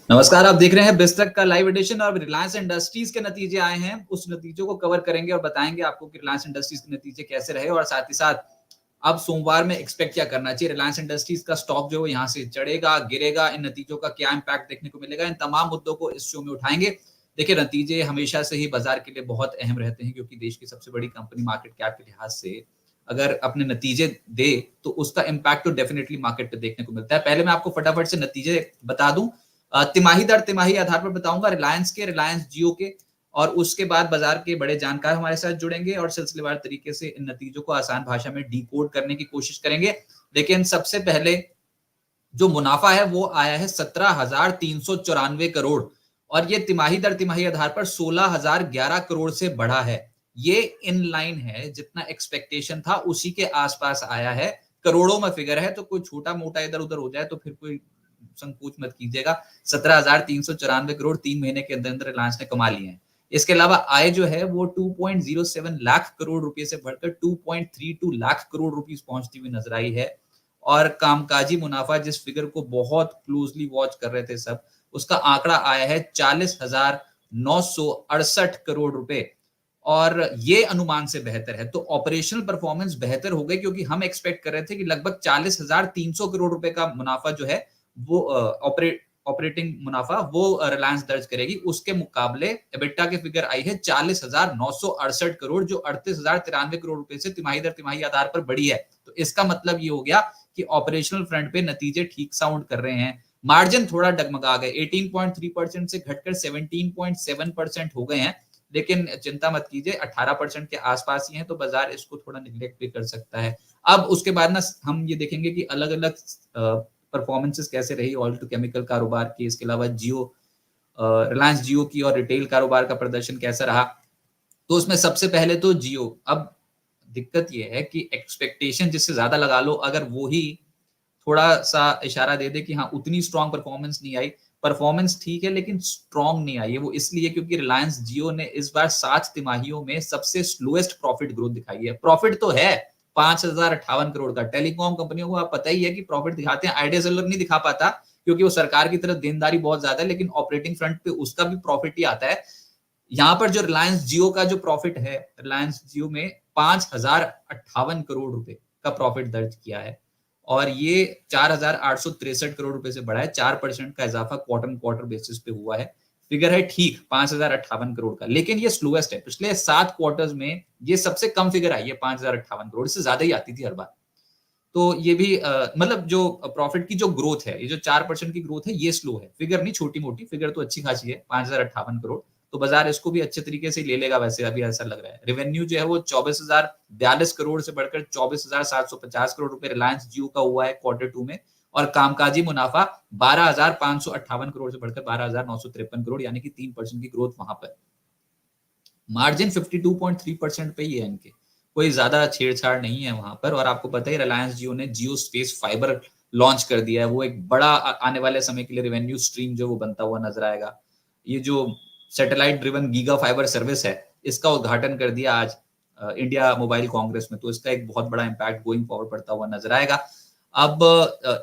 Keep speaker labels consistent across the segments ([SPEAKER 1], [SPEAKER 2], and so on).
[SPEAKER 1] नमस्कार, आप देख रहे हैं BIZ तक का लाइव एडिशन और रिलायंस इंडस्ट्रीज के नतीजे आए हैं। उस नतीजों को कवर करेंगे और बताएंगे आपको कि रिलायंस इंडस्ट्रीज के नतीजे कैसे रहे और साथ ही साथ अब सोमवार में एक्सपेक्ट क्या करना चाहिए। रिलायंस इंडस्ट्रीज का स्टॉक जो है यहाँ से चढ़ेगा, गिरेगा, इन नतीजों का क्या इंपैक्ट देखने को मिलेगा, इन तमाम मुद्दों को इस शो में उठाएंगे। देखिए, नतीजे हमेशा से ही बाजार के लिए बहुत अहम रहते हैं क्योंकि देश की सबसे बड़ी कंपनी मार्केट कैप के लिहाज से अगर अपने नतीजे दे तो उसका इम्पैक्ट तो डेफिनेटली मार्केट पे देखने को मिलता है। पहले मैं आपको फटाफट से नतीजे बता दूं, तिमाही दर तिमाही आधार पर बताऊंगा, रिलायंस के, रिलायंस जियो के, और उसके बाद बाजार के बड़े जानकार हमारे साथ जुड़ेंगे और सिलसिलेवार तरीके से इन नतीजों को आसान भाषा में डिकोड करने की कोशिश करेंगे। लेकिन सबसे पहले जो मुनाफा है वो आया है 17,394 करोड़ और ये तिमाही दर तिमाही आधार पर 16,011 करोड़ से बढ़ा है। ये इन लाइन है, जितना एक्सपेक्टेशन था उसी के आसपास आया है। करोड़ों में फिगर है तो कोई छोटा मोटा इधर उधर हो जाए तो फिर कोई संकोच मत कीजिएगा। 17,394 करोड़ 3 महीने के अंदर अंदर रिलायंस ने कमा लिए हैं। इसके अलावा आय जो है वो 2.07 लाख करोड़ रुपए से बढ़कर 2.32 लाख करोड़ रुपीस पहुंचती हुई नजर आई है। और कामकाजी मुनाफा, जिस फिगर को बहुत क्लोजली वॉच कर रहे थे सब, उसका आंकड़ा आया है 40,968 करोड़ रुपए और ये अनुमान से बेहतर है। तो ऑपरेशनल परफॉर्मेंस बेहतर हो गई क्योंकि हम एक्सपेक्ट कर रहे थे कि लगभग 40,300 करोड़ रुपए का मुनाफा जो है वो ऑपरेटिंग मुनाफा वो रिलायंस दर्ज करेगी। उसके मुकाबले एबिटा की फिगर आई है 40,968 करोड़, जो 38,093 करोड़ रुपए से तिमाही दर तिमाही आधार पर बढ़ी है। तो इसका मतलब ये हो गया कि ऑपरेशनल फ्रंट पे नतीजे ठीक साउंड कर रहे हैं। मार्जिन थोड़ा डगमगा गए, 18.3% से घटकर 17.7% हो गए हैं, लेकिन चिंता मत कीजिए, 18% के आसपास ही है तो बाजार इसको थोड़ा निगलेक्ट भी कर सकता है। अब उसके बाद ना हम ये देखेंगे कि अलग अलग परफॉर्मेंसेस कैसे रही ऑयल टू केमिकल कारोबार की, इसके अलावा जियो, रिलायंस जियो की और रिटेल कारोबार का प्रदर्शन कैसा रहा। तो उसमें सबसे पहले तो जियो, अब दिक्कत ये है कि एक्सपेक्टेशन जिससे ज्यादा लगा लो, अगर वो ही थोड़ा सा इशारा दे दे कि हाँ उतनी स्ट्रॉन्ग परफॉर्मेंस नहीं आई। परफॉर्मेंस ठीक है लेकिन स्ट्रॉन्ग नहीं आई है। वो इसलिए क्योंकि रिलायंस जियो ने इस बार 7 तिमाहियों में सबसे स्लोएस्ट प्रॉफिट ग्रोथ दिखाई है। प्रॉफिट तो है 5,058 करोड़ का, टेलीकॉम कंपनियों को आप पता ही है कि प्रॉफिट दिखाते हैं। आइडिया सेलुलर नहीं दिखा पाता क्योंकि वो सरकार की तरफ देनदारी बहुत ज्यादा है, लेकिन ऑपरेटिंग फ्रंट पे उसका भी प्रॉफिट ही आता है। यहाँ पर जो रिलायंस जियो का जो प्रॉफिट है, रिलायंस जियो में 5,058 करोड़ रुपए का प्रॉफिट दर्ज किया है और ये 4,863 करोड़ रुपए से बढ़ा है। 4% का इजाफा क्वार्टर क्वार्टर बेसिस पे हुआ है। फिगर है ठीक 5,058 करोड़ का, लेकिन ये स्लोएस्ट है। पिछले 7 क्वार्टर्स में ये सबसे कम फिगर आई है 5,058 करोड़, इससे ज्यादा ही आती थी हर बार। तो ये भी मतलब जो प्रॉफिट की जो ग्रोथ है, ये जो 4% की ग्रोथ है, ये स्लो है। फिगर नहीं छोटी मोटी, फिगर तो अच्छी खासी है 5,058 करोड़। तो बाजार इसको भी अच्छे तरीके से ले लेगा, वैसे अभी ऐसा लग रहा है। रेवेन्यू जो है वो 24,042 करोड़ से बढ़कर 24,750 करोड़ रुपए रिलायंस जियो का हुआ है Q2 में, और कामकाजी मुनाफा 12,558 करोड़ से बढ़कर 12,953 करोड़, यानी कि 3% की ग्रोथ वहां पर। मार्जिन 52.3% पे ही है इनके, कोई ज्यादा छेड़छाड़ नहीं है वहां पर। और आपको पता ही रिलायंस जियो ने जियो स्पेस फाइबर लॉन्च कर दिया है। वो एक बड़ा आने वाले समय के लिए रेवेन्यू स्ट्रीम जो वो बनता हुआ नजर आएगा। ये जो satellite driven giga fibre service है, इसका उद्घाटन कर दिया आज इंडिया मोबाइल कांग्रेस में, तो इसका एक बहुत बड़ा इंपैक्ट गोइंग फॉरवर्ड पड़ता हुआ नजर आएगा। अब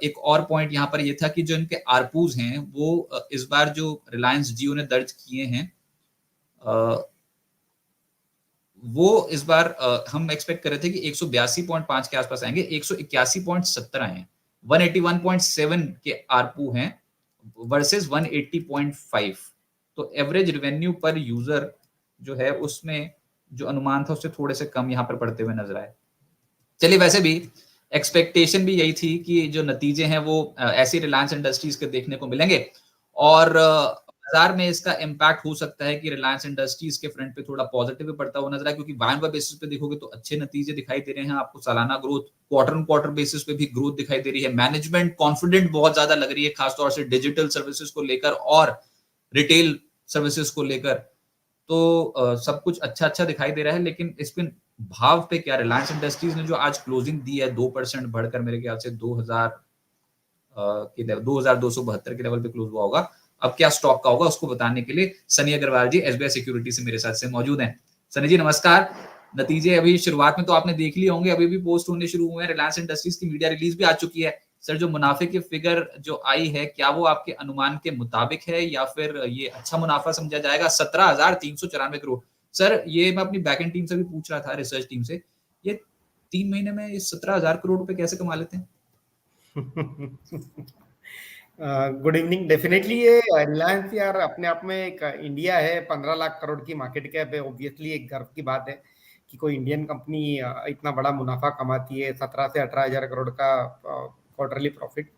[SPEAKER 1] एक और पॉइंट यहाँ पर ये था कि जो इनके आरपूज हैं वो इस बार जो रिलायंस जियो ने दर्ज किए हैं वो इस बार हम एक्सपेक्ट कर रहे थे कि 182.5 के आसपास आएंगे, 181.70 आए हैं। 181.7 के आरपू हैं वर्सेस 180.5। तो एवरेज रेवेन्यू पर यूजर जो है उसमें जो अनुमान था उससे थोड़े से कम यहाँ पर पड़ते हुए नजर आए। चलिए, वैसे भी एक्सपेक्टेशन भी यही थी कि जो नतीजे हैं वो ऐसी रिलायंस इंडस्ट्रीज के देखने को मिलेंगे और बाजार में इसका इम्पैक्ट हो सकता है कि रिलायंस इंडस्ट्रीज के फ्रंट पे थोड़ा पॉजिटिव पड़ता हुआ नजर आए, क्योंकि वायर बाय बेसिस पे देखोगे तो अच्छे नतीजे दिखाई दे रहे हैं आपको। सालाना ग्रोथ, क्वार्टर क्वार्टर बेसिस पे भी ग्रोथ दिखाई दे रही है। मैनेजमेंट कॉन्फिडेंट बहुत ज्यादा लग रही है, खासतौर से डिजिटल सर्विसेज को लेकर और रिटेल सर्विसेज को लेकर। तो सब कुछ अच्छा अच्छा दिखाई दे रहा है। लेकिन इस पे भाव पे क्या, रिलायंस इंडस्ट्रीज ने जो आज क्लोजिंग दी है 2% बढ़कर मेरे ख्याल से 2,272 के लेवल पे क्लोज हुआ होगा। अब क्या स्टॉक का होगा उसको बताने के लिए सनी अग्रवाल जी एसबीआई सिक्योरिटी से मेरे साथ से मौजूद हैं। सनी जी नमस्कार। नतीजे अभी शुरुआत में तो आपने देख लिए होंगे, अभी भी पोस्ट होने शुरू हुए हैं। रिलायंस इंडस्ट्रीज की मीडिया रिलीज भी आ चुकी है। सर जो मुनाफे की फिगर जो आई है, क्या वो आपके अनुमान के मुताबिक है या फिर ये अच्छा मुनाफा समझा जाएगा? 17,394 करोड़। सर ये मैं अपनी बैक एंड टीम से भी पूछ रहा था, रिसर्च टीम से, ये 3 महीने में ये 17,000 करोड़ रुपए कैसे कमा लेते हैं?
[SPEAKER 2] Good evening. डेफिनेटली ये रिलायंस यार अपने आप में एक इंडिया है, 15 लाख करोड़ की मार्केट कैप है। ऑब्वियसली एक गर्व की बात है कि कोई इंडियन कंपनी इतना बड़ा मुनाफा कमाती है, 17 से 18 हजार करोड़ का क्वार्टरली प्रॉफिट।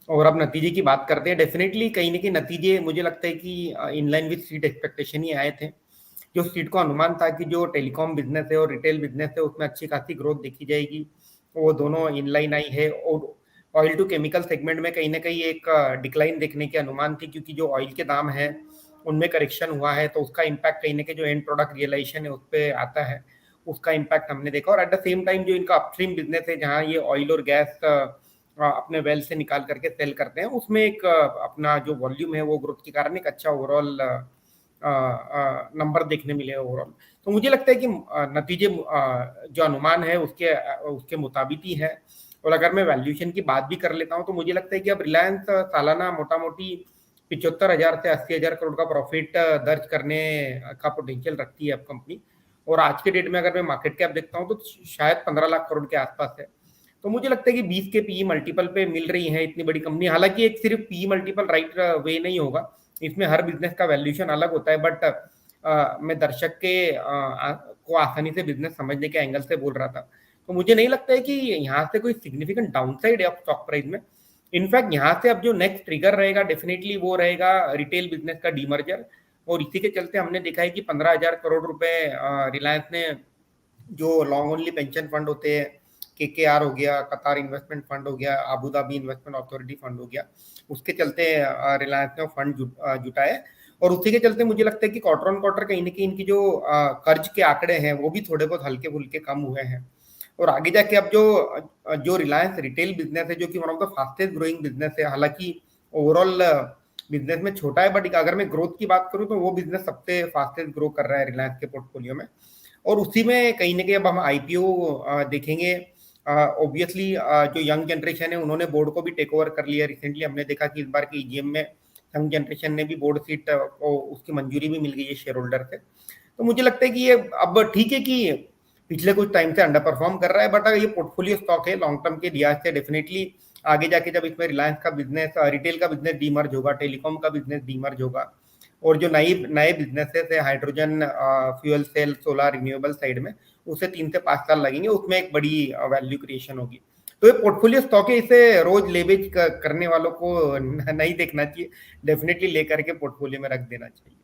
[SPEAKER 2] और अब नतीजे की बात करते हैं, डेफिनेटली कहीं ना कहीं नतीजे मुझे लगता है कि in line with street expectation ही आए थे। जो स्ट्रीट को अनुमान था कि जो टेलीकॉम बिजनेस है और रिटेल बिजनेस है उसमें अच्छी खासी ग्रोथ देखी जाएगी, वो दोनों इन लाइन आई है। और ऑयल टू केमिकल सेगमेंट में कहीं ना कहीं एक डिक्लाइन देखने के अनुमान थी, क्योंकि जो ऑयल के दाम है उनमें करेक्शन हुआ है, तो उसका इम्पैक्ट कहीं ना कहीं जो एंड प्रोडक्ट रियलाइजेशन है उस पर आता है, उसका इम्पैक्ट हमने देखा। और एट द सेम टाइम जो इनका अपस्ट्रीम बिजनेस है, जहाँ ये ऑयल और गैस अपने वेल से निकाल करके सेल करते हैं, उसमें एक अपना जो वॉल्यूम है वो ग्रोथ के कारण एक अच्छा ओवरऑल नंबर देखने मिले ओवरऑल। तो मुझे लगता है कि नतीजे जो अनुमान है उसके उसके मुताबिक ही है। और अगर मैं वैल्यूएशन की बात भी कर लेता हूं तो मुझे लगता है कि अब रिलायंस सालाना मोटा मोटी 75,000 से 80,000 करोड़ का प्रॉफिट दर्ज करने का पोटेंशियल रखती है अब कंपनी। और आज के डेट में अगर मैं मार्केट कैप देखता हूं तो शायद 15 लाख करोड़ के आसपास है। तो मुझे लगता है कि 20 के पीई मल्टीपल पे मिल रही है इतनी बड़ी कंपनी। हालांकि एक सिर्फ पीई मल्टीपल राइट वे नहीं होगा, इसमें हर बिजनेस का वैल्यूएशन अलग होता है। बट मैं दर्शक के को आसानी से बिजनेस समझने के एंगल से बोल रहा था। तो मुझे नहीं लगता है कि यहाँ से कोई सिग्निफिकेंट डाउनसाइड है स्टॉक प्राइस में। इनफैक्ट यहाँ से अब जो नेक्स्ट ट्रिगर रहेगा डेफिनेटली वो रहेगा रिटेल बिजनेस का डीमर्जर। और इसी के चलते हमने देखा है कि 15,000 करोड़ रुपए रिलायंस ने जो लॉन्ग ओनली पेंशन फंड होते हैं, केकेआर हो गया, कतार इन्वेस्टमेंट फंड हो गया, Abu Dhabi investment authority fund हो गया, उसके चलते रिलायंस ने फंड जुटाए। और उसी के चलते मुझे लगता है कि क्वार्टर ऑन क्वार्टर कहीं ना कहीं इनकी जो कर्ज के आंकड़े हैं वो भी थोड़े बहुत हल्के फुल्के कम हुए हैं। और आगे जाके अब जो जो रिलायंस रिटेल बिजनेस है, जो कि one of the fastest growing business है, हालांकि ओवरऑल बिजनेस में छोटा है, बट अगर मैं ग्रोथ की बात करूं तो वो बिजनेस सबसे फास्टेस्ट ग्रो कर रहा है रिलायंस के पोर्टफोलियो में। और उसी में कहीं ना कहीं अब हम आईपीओ देखेंगे। ऑब्वियसली जो यंग जनरेशन है उन्होंने बोर्ड को भी टेक ओवर कर लिया। रिसेंटली हमने देखा कि इस बार के ईजीएम में यंग जनरेशन ने भी बोर्ड सीट को उसकी मंजूरी भी मिल गई है शेयर होल्डर से। तो मुझे लगता है कि ये अब ठीक है कि पिछले कुछ टाइम से अंडर परफॉर्म कर रहा है, बट ये पोर्टफोलियो स्टॉक है लॉन्ग टर्म के लिहाज से। डेफिनेटली आगे जाके जब इसमें रिलायंस का बिजनेस रिटेल का बिजनेस डीमर्ज होगा, टेलीकॉम का बिजनेस डीमर्ज होगा, और जो नई नए बिजनेसेस है hydrogen fuel cell solar renewable side में, उसे 3 से 5 साल लगेंगे, उसमें एक बड़ी वैल्यू क्रिएशन होगी। तो ये पोर्टफोलियो स्टॉक है, इसे रोज लेवेज करने वालों को नहीं देखना चाहिए, डेफिनेटली लेकर के पोर्टफोलियो में रख देना चाहिए।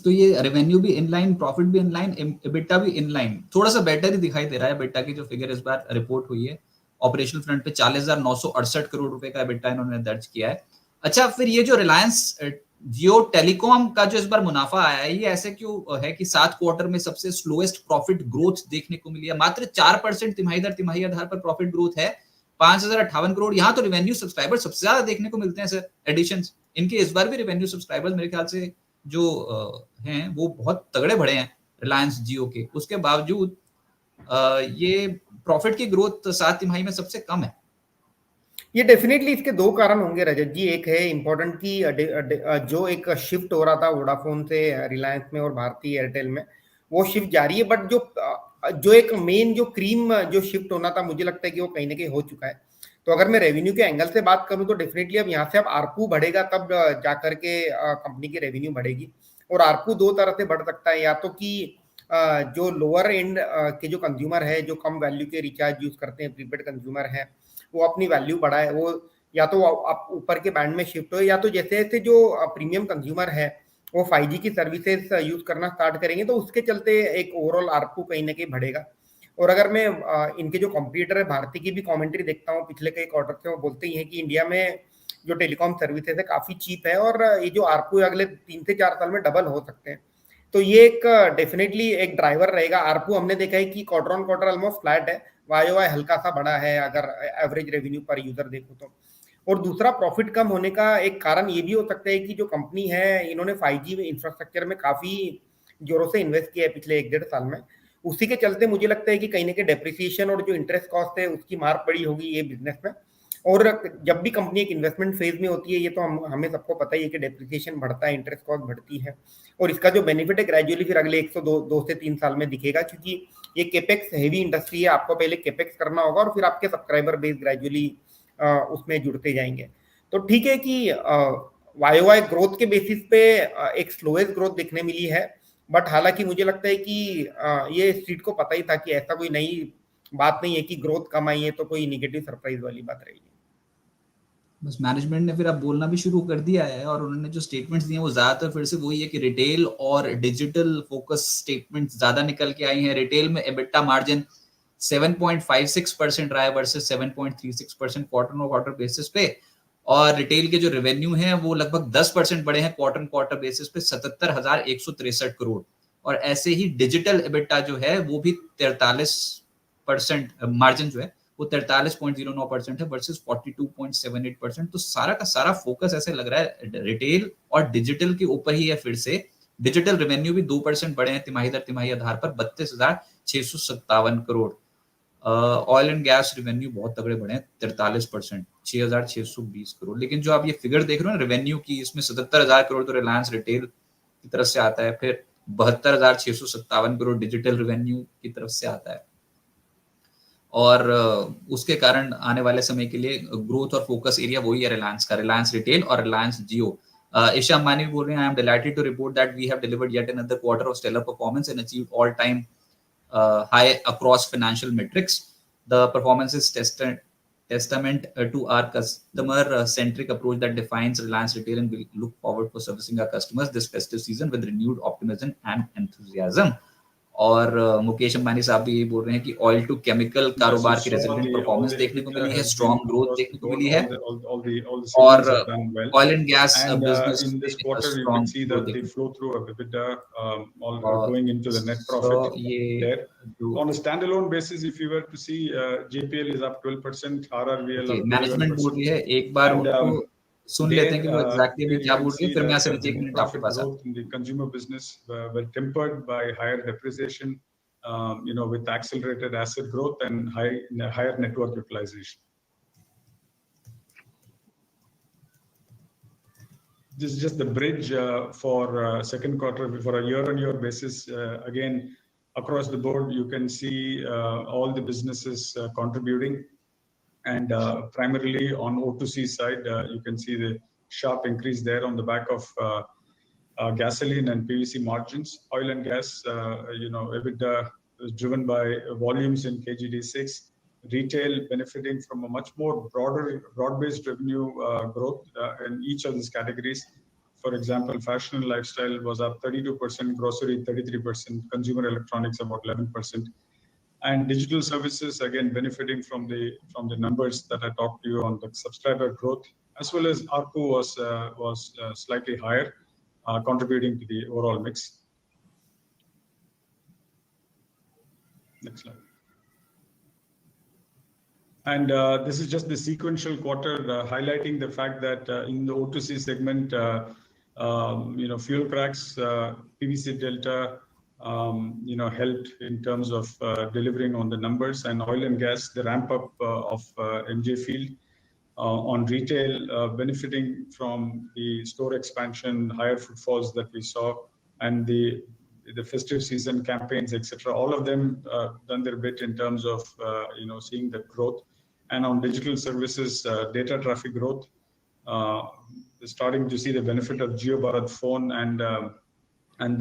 [SPEAKER 1] तो ये रेवेन्यू भी इनलाइन, प्रॉफिट भी इनलाइन, एबिटा भी इनलाइन, थोड़ा सा बेटर ही दिखाई दे रहा है। एबिटा की जो फिगर इस बार रिपोर्ट हुई है ऑपरेशनल फ्रंट पे 40,968 करोड़ रुपए का एबिटा इन्होंने दर्ज किया है। अच्छा, फिर ये जो रिलायंस जियो टेलीकॉम का जो इस बार मुनाफा आया है, ये ऐसे क्यों है कि 7 क्वार्टर में सबसे स्लोएस्ट प्रॉफिट ग्रोथ देखने को मिली है? मात्र 4% तिमाही दर तिमाही आधार पर प्रॉफिट ग्रोथ है, 5,058 करोड़। यहाँ तो रेवेन्यू सब्सक्राइबर सबसे ज्यादा देखने को मिलते हैं सर, एडिशंस। इनके इस बार भी रेवेन्यू सब्सक्राइबर्स मेरे ख्याल से जो हैं वो बहुत तगड़े बढ़े हैं रिलायंस जियो के। उसके बावजूद ये प्रॉफिट की ग्रोथ 7 तिमाही में सबसे कम है।
[SPEAKER 2] ये डेफिनेटली इसके दो कारण होंगे रजत जी। एक है इंपॉर्टेंट कि जो एक शिफ्ट हो रहा था वोडाफोन से रिलायंस में और भारती एयरटेल में, वो शिफ्ट जारी है। बट जो एक मेन जो क्रीम जो शिफ्ट होना था, मुझे लगता है कि वो कहीं ना कहीं हो चुका है। तो अगर मैं रेवेन्यू के एंगल से बात करूं तो डेफिनेटली अब यहाँ से अब आरपू बढ़ेगा, तब जाकर के कंपनी की रेवेन्यू बढ़ेगी। और आरपू दो तरह से बढ़ सकता है, या तो कि जो लोअर एंड के जो कंज्यूमर है, जो कम वैल्यू के रिचार्ज यूज करते हैं, प्रीपेड कंज्यूमर है, वो अपनी वैल्यू बढ़ाए, वो या तो आप ऊपर के बैंड में शिफ्ट हो, या तो जैसे जैसे जो प्रीमियम कंज्यूमर है वो 5G की सर्विसेज यूज करना स्टार्ट करेंगे, तो उसके चलते एक ओवरऑल आरपू कहीं ना कहीं बढ़ेगा। और अगर मैं इनके जो कंपटीटर है भारती की भी कमेंट्री देखता हूँ पिछले कई क्वार्टर से, वो बोलते ही हैं कि इंडिया में जो टेलीकॉम सर्विसेज है काफी चीप है, और ये जो आरपू अगले 3 से 4 साल में डबल हो सकते हैं। तो ये एक डेफिनेटली एक ड्राइवर रहेगा। आरपू हमने देखा है कि quarter on quarter almost flat है, वाई वाई हल्का सा बढ़ा है अगर एवरेज रेवेन्यू पर यूजर देखो तो। और दूसरा, प्रॉफिट कम होने का एक कारण ये भी हो सकता है कि जो कंपनी है इन्होंने 5G इंफ्रास्ट्रक्चर में काफी जोरों से इन्वेस्ट किया है पिछले 1 डेढ़ साल में। उसी के चलते मुझे लगता है कि कहीं ना कहीं डेप्रिसिएशन और जो इंटरेस्ट कॉस्ट है उसकी मार पड़ी होगी ये बिजनेस में। और जब भी कंपनी एक इन्वेस्टमेंट फेज में होती है, ये तो हमें सबको पता ही है कि डेप्रिसिएशन बढ़ता है, इंटरेस्ट कॉस्ट बढ़ती है, और इसका जो बेनिफिट है ग्रेजुअली फिर अगले 102 से 3 साल में दिखेगा, क्योंकि ये केपेक्स हेवी इंडस्ट्री है। आपको पहले केपेक्स करना होगा और फिर आपके सब्सक्राइबर बेस ग्रेजुअली उसमें जुड़ते जाएंगे। तो ठीक है कि वाईओवाई ग्रोथ के बेसिस पे एक स्लोएस्ट ग्रोथ देखने मिली है, बट हालांकि मुझे लगता है कि ये स्ट्रीट को पता ही था कि ऐसा कोई नई बात नहीं है कि ग्रोथ कम आई है तो कोई निगेटिव सरप्राइज वाली बात रही है।
[SPEAKER 1] बस मैनेजमेंट ने फिर अब बोलना भी शुरू कर दिया है, और उन्होंने जो स्टेटमेंट्स दिए हैं वो ज्यादातर फिर से वही है कि रिटेल और डिजिटल फोकस स्टेटमेंट्स ज्यादा निकल के आई हैं। रिटेल में एबिटा मार्जिन 7.56% रहा है versus 7.36% quarter on quarter basis पे, और रिटेल के जो रेवेन्यू हैं वो लगभग 10% बढ़े हैं क्वार्टर ऑन क्वार्टर बेसिस पे 77,163 करोड़। और ऐसे ही डिजिटल एबिटा जो है वो भी 43% मार्जिन जो है वो 43.09% है वर्सेस 42.78%। तो सारा का सारा फोकस ऐसे लग रहा है रिटेल और डिजिटल के ऊपर ही है फिर से। डिजिटल रेवेन्यू भी 2% बढ़े हैं तिमाही दर तिमाही आधार पर 32,657 crore. Oil and gas revenue बहुत तगड़े बढ़े हैं 43%, 6,620 करोड़। लेकिन जो आप ये फिगर देख रहे हो ना रेवेन्यू की, इसमें 77,000 करोड़ तो रिलायंस रिटेल की तरफ से आता है, फिर 72,657 करोड़ डिजिटल रेवेन्यू की तरफ से आता है। और उसके कारण आने वाले समय के लिए ग्रोथ और फोकस एरिया वही है रिलायंस का, रिलायंस रिटेल और रिलायंस जियो। ईशा अंबानी बोल रहे हैं, I am delighted to report that we have delivered yet another quarter of stellar performance and achieved all time high across financial metrics. The performance is testament to our customer-centric approach that defines Reliance Retail, and we look forward for servicing our customers this festive season with renewed optimism and enthusiasm. और मुकेश अंबानी साहब भी ये बोल रहे हैं कि oil to chemical कारोबार की रेजिलिएंट परफॉर्मेंस देखने को मिली है, स्ट्रॉन्ग ग्रोथ देखने को मिली है, और oil and gas business
[SPEAKER 3] in this quarter you can
[SPEAKER 1] strong
[SPEAKER 3] see
[SPEAKER 1] growth
[SPEAKER 3] that the
[SPEAKER 1] देखने
[SPEAKER 3] flow through of EBITDA all
[SPEAKER 1] को।
[SPEAKER 3] going into the net
[SPEAKER 1] So
[SPEAKER 3] profit
[SPEAKER 1] ये
[SPEAKER 3] there.
[SPEAKER 1] जो
[SPEAKER 3] On a standalone basis, if you were to see, JPL is up 12%, RRVL up
[SPEAKER 1] management बोल रही
[SPEAKER 3] 21%,
[SPEAKER 1] है, एक बार
[SPEAKER 3] and
[SPEAKER 1] उनको सुन लेते हैं कि वो एग्जैक्टली अभी
[SPEAKER 3] there you
[SPEAKER 1] क्या
[SPEAKER 3] can
[SPEAKER 1] बोल रही है,
[SPEAKER 3] see
[SPEAKER 1] फिर मैं यहाँ
[SPEAKER 3] that
[SPEAKER 1] से
[SPEAKER 3] the
[SPEAKER 1] एक
[SPEAKER 3] net
[SPEAKER 1] मिनट आपके
[SPEAKER 3] profit
[SPEAKER 1] पास आता
[SPEAKER 3] growth in the consumer business were tempered by higher depreciation, with accelerated asset growth and higher network utilization. This is just the bridge for second quarter for a year-on-year basis. Again, across the board, you can see all the businesses contributing, and primarily on O2C side, you can see the sharp increase there on the back of gasoline and PVC margins. Oil and gas, EBITDA is driven by volumes in KGD6. Retail benefiting from a much more broad-based revenue growth in each of these categories. For example, fashion and lifestyle was up 32%, grocery 33%, consumer electronics about 11%, and digital services again benefiting from the numbers that I talked to you on the subscriber growth, as well as ARPU was slightly higher, contributing to the overall mix. Next slide. And this is just the sequential quarter, highlighting the fact that in the O2C segment, fuel cracks, PVC delta, helped in terms of delivering on the numbers, and oil and gas, the ramp up of MJ Field. On retail, benefiting from the store expansion, higher footfalls that we saw, and the festive season campaigns, etc. All of them done their bit in terms of seeing the growth. And on digital services, data traffic growth, starting to see the benefit of Jio Bharat phone and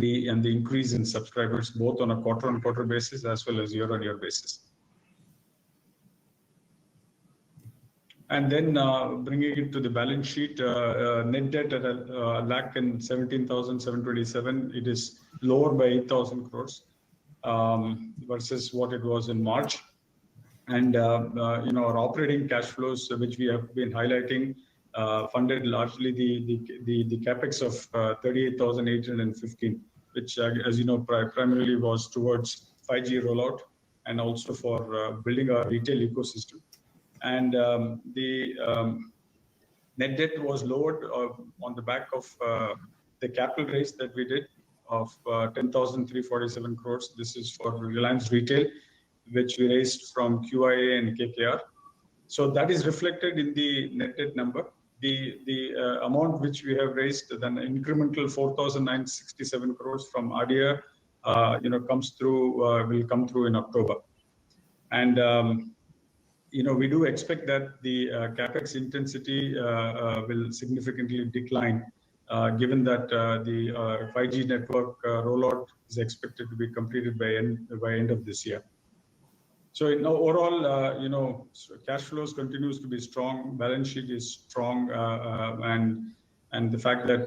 [SPEAKER 3] the increase in subscribers both on a quarter-on-quarter basis as well as year-on-year basis. And then bringing it to the balance sheet, net debt at 1,17,727. It is lower by 8,000 crores versus what it was in March. And our operating cash flows, which we have been highlighting, funded largely the capex of 38,815, which, as you know, primarily was towards 5G rollout and also for building our retail ecosystem. And the net debt was lowered on the back of the capital raise that we did of 10,347 crores. This is for Reliance Retail, which we raised from QIA and KKR. So that is reflected in the net debt number. The amount which we have raised, then incremental 4,967 crores from RDR, comes through, will come through in October. And we do expect that the capex intensity will significantly decline, given that the 5G network rollout is expected to be completed by end of this year. So overall, cash flows continues to be strong, balance sheet is strong, and the fact that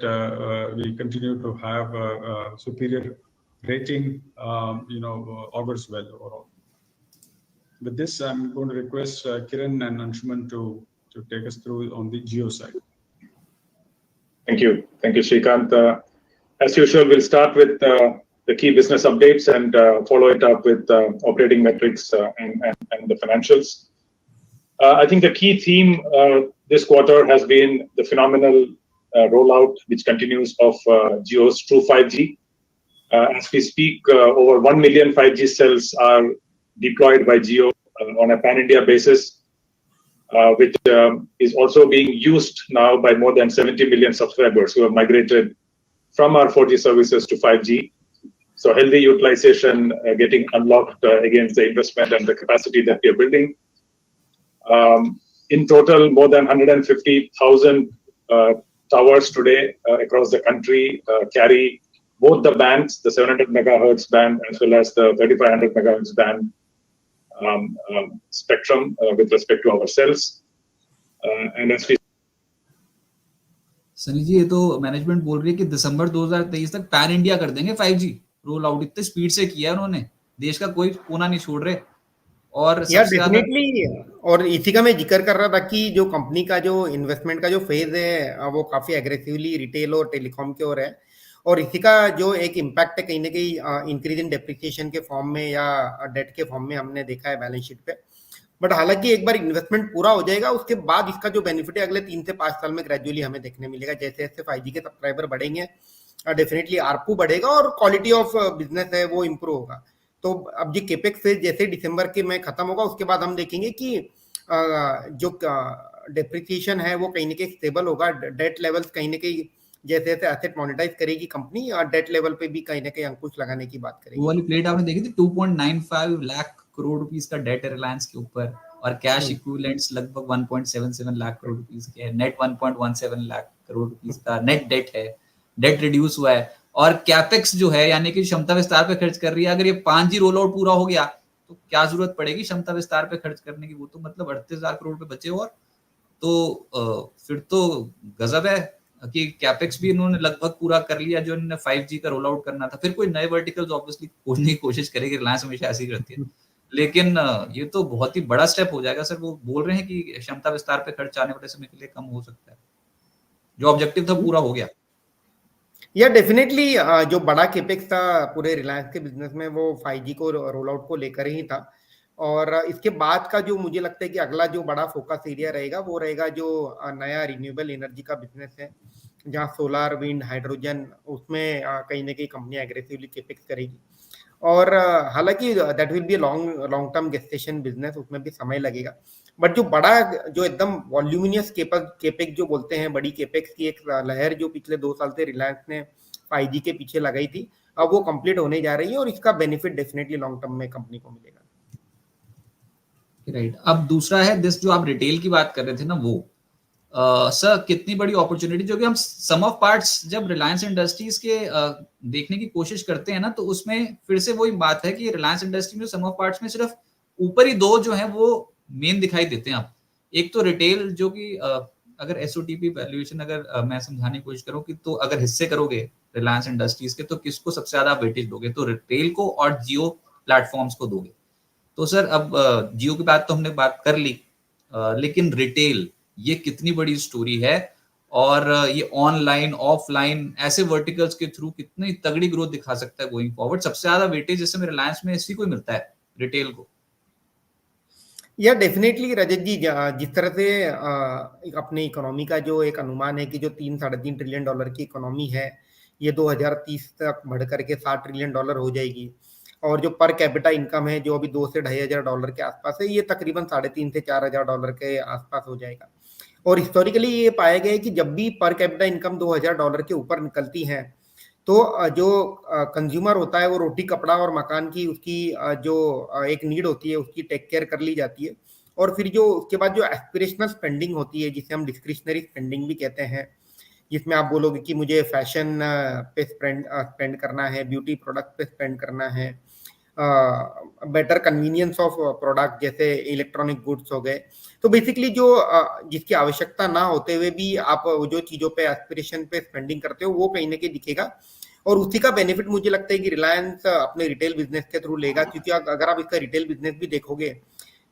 [SPEAKER 3] we continue to have a superior rating, augurs well overall. With this, I'm going to request Kiran and Anshuman to take us through on the Jio side.
[SPEAKER 4] Thank you, Srikanth. As usual, we'll start with the key business updates and follow it up with operating metrics and the financials. I think the key theme this quarter has been the phenomenal rollout which continues of Jio's True 5G. As we speak, over 1 million 5G cells are deployed by Jio on a pan-India basis, which is also being used now by more than 70 million subscribers who have migrated from our 4G services to 5G. So healthy utilization getting unlocked against the investment and the capacity that we are building. In total, more than 150,000 towers today across the country carry both the bands, the 700 megahertz band as well as the 3500 megahertz band spectrum with respect to our cells. And as we
[SPEAKER 1] Sunny जी, ये तो management बोल रही है कि दिसंबर 2023 तक pan India कर देंगे 5G roll out. इतने स्पीड से किया है उन्होंने, देश का कोई कोना नहीं छोड़ रहे। और सबसे ज्यादा
[SPEAKER 2] डेफिनेटली, और इसी का मैं जिक्र कर रहा था कि जो कंपनी का जो इन्वेस्टमेंट का जो फेज है वो काफी एग्रेसिवली रिटेल और टेलीकॉम की ओर है, और इसी का जो एक इम्पैक्ट है कहीं ना कहीं इंक्रीज इन डेप्रिसिएशन के फॉर्म में या डेट के फॉर्म में हमने देखा है बैलेंस शीट पे। बट हालांकि एक बार इन्वेस्टमेंट पूरा हो जाएगा उसके बाद इसका जो बेनिफिट है अगले 3 से 5 साल में ग्रेजुअली हमें देखने मिलेगा। जैसे जैसे 5G के सब्सक्राइबर बढ़ेंगे डेफिनेटली आरपू बढ़ेगा और क्वालिटी ऑफ बिजनेस है वो इम्प्रूव होगा। तो अब ये केपेक्स फेज जैसे दिसंबर के में खत्म होगा उसके बाद हम देखेंगे कि जो डेप्रिसिएशन है वो कहीं ना कहीं स्टेबल होगा, डेट लेवल्स कहीं ना कहीं जैसे जैसे एसेट मोनेटाइज करेगी कंपनी और डेट लेवल पे भी कहीं ना कहीं अंकुश लगाने की बात करेगी।
[SPEAKER 1] वो वाली प्लेट आपने देखी थी, 2.95 लाख करोड़ रुपीस का डेट है रिलायंस के ऊपर, और कैश इक्विवेलेंट्स लगभग 1.77 लाख करोड़ रुपीस के है। नेट 1.17 लाख करोड़ रुपीस का नेट डेट है, डेट रिड्यूस हुआ है। और कैपेक्स जो है यानी कि क्षमता विस्तार पे खर्च कर रही है, अगर ये 5G रोल आउट पूरा हो गया तो क्या जरूरत पड़ेगी क्षमता विस्तार पे खर्च करने की? वो तो मतलब 38,000 करोड़ रुपए बचे। और तो फिर तो गजब है कि कैपेक्स भी इन्होंने लगभग पूरा कर लिया जो इन्होंने 5G का रोल आउट करना था। फिर कोई नए वर्टिकल्स ऑब्वियसली खोजने की कोशिश करेगी, रिलायंस हमेशा ऐसी करती है, लेकिन ये तो बहुत ही बड़ा स्टेप हो जाएगा सर। वो बोल रहे हैं कि क्षमता विस्तार पे खर्च आने वाले समय के लिए कम हो सकता है, जो ऑब्जेक्टिव था पूरा हो गया।
[SPEAKER 2] या डेफिनेटली जो बड़ा केपेक्स था पूरे रिलायंस के बिजनेस में वो 5G को रोल आउट को लेकर ही था। और इसके बाद का जो मुझे लगता है कि अगला जो बड़ा फोकस एरिया रहेगा वो रहेगा जो नया रिन्यूएबल एनर्जी का बिजनेस है, जहां सोलार, विंड, हाइड्रोजन, उसमें कहीं ना कहीं कंपनी एग्रेसिवली केपेक्स करेगी। और हालांकि that will be long term gestation business, उसमें भी समय लगेगा। बट जो बड़ा जो एकदम वॉल्यूमिनियस केपेक्स जो बोलते हैं, बड़ी केपेक्स की एक लहर जो पिछले 2 साल से रिलायंस ने 5G के पीछे लगाई थी, अब वो कंप्लीट होने जा रही है और इसका बेनिफिट डेफिनेटली लॉन्ग टर्म में कंपनी को मिलेगा।
[SPEAKER 1] राइट। अब दूसरा है दिस, जो आप रिटेल की बात कर रहे थे ना, वो सर कितनी बड़ी अपॉर्चुनिटी, जो कि हम सम ऑफ पार्ट्स जब रिलायंस इंडस्ट्रीज के देखने की कोशिश करते हैं ना, तो उसमें फिर से वही बात है कि रिलायंस इंडस्ट्री में सम ऑफ पार्ट्स में सिर्फ ऊपर ही 2 जो है वो मेन दिखाई देते हैं। आप एक तो रिटेल, जो कि अगर एसओटीपी वैल्यूएशन अगर मैं समझाने की कोशिश करूं कि तो अगर हिस्से करोगे रिलायंस इंडस्ट्रीज के तो किसको सबसे ज्यादा वेटेज दोगे, तो रिटेल को और जियो प्लेटफॉर्म्स को दोगे। तो सर अब जियो की बात तो हमने बात कर ली, लेकिन रिटेल ये कितनी बड़ी स्टोरी है, और ये ऑनलाइन ऑफलाइन ऐसे वर्टिकल्स के थ्रू कितनी तगड़ी ग्रोथ दिखा सकता है गोइंग फॉरवर्ड। सबसे ज्यादा वेटेज जैसे में रिलायंस में इसी को मिलता है, रिटेल को।
[SPEAKER 2] या डेफिनेटली रजत जी, जिस तरह से अपने इकोनॉमी का जो एक अनुमान है कि जो 3-3.5 ट्रिलियन डॉलर की इकोनॉमी है, ये 2030 तक बढ़ करके $60 ट्रिलियन हो जाएगी। और जो पर कैपिटा इनकम है जो अभी $2 से $2,500 के आसपास है, ये तकरीबन $3,500 से $4,000 के आसपास हो जाएगा। और हिस्टोरिकली ये पाया गया है कि जब भी पर कैपिटा इनकम $2,000 के ऊपर निकलती है तो जो कंज्यूमर होता है वो रोटी कपड़ा और मकान की उसकी जो एक नीड होती है उसकी टेक केयर कर ली जाती है। और फिर जो उसके बाद जो एस्पिरेशनल स्पेंडिंग होती है जिसे हम डिस्क्रिशनरी स्पेंडिंग भी कहते हैं, जिसमें आप बोलोगे कि मुझे फैशन पे स्पेंड करना है, ब्यूटी प्रोडक्ट पे स्पेंड करना है, बेटर कन्वीनियंस ऑफ प्रोडक्ट जैसे इलेक्ट्रॉनिक गुड्स हो गए। तो बेसिकली जो जिसकी आवश्यकता ना होते हुए भी आप जो चीज़ों पे एस्पिरेशन पे स्पेंडिंग करते हो वो कहीं ना कहीं दिखेगा। और उसी का बेनिफिट मुझे लगता है कि रिलायंस अपने रिटेल बिजनेस के थ्रू लेगा, क्योंकि अगर आप इसका रिटेल बिजनेस भी देखोगे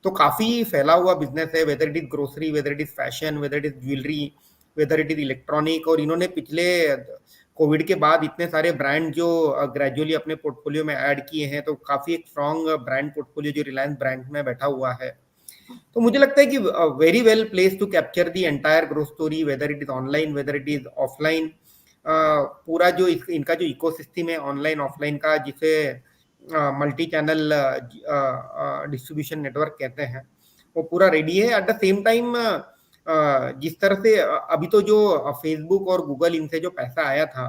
[SPEAKER 2] तो काफ़ी फैला हुआ बिजनेस है, weather it is grocery, weather it is fashion, weather it is jewellery, weather it is electronic. और इन्होंने पिछले कोविड के बाद इतने सारे ब्रांड जो ग्रेजुअली अपने पोर्टफोलियो में ऐड किए हैं, तो काफ़ी एक स्ट्रॉन्ग ब्रांड पोर्टफोलियो जो रिलायंस ब्रांड में बैठा हुआ है। तो मुझे लगता है कि very well place to capture the entire growth story, whether it is online whether it is offline. पूरा जो इनका जो इकोसिस्टम है ऑनलाइन ऑफलाइन का, जिसे मल्टी चैनल डिस्ट्रीब्यूशन नेटवर्क कहते हैं, वो पूरा रेडी है। एट द सेम टाइम जिस तरह से अभी तो जो फेसबुक और गूगल इनसे जो पैसा आया था,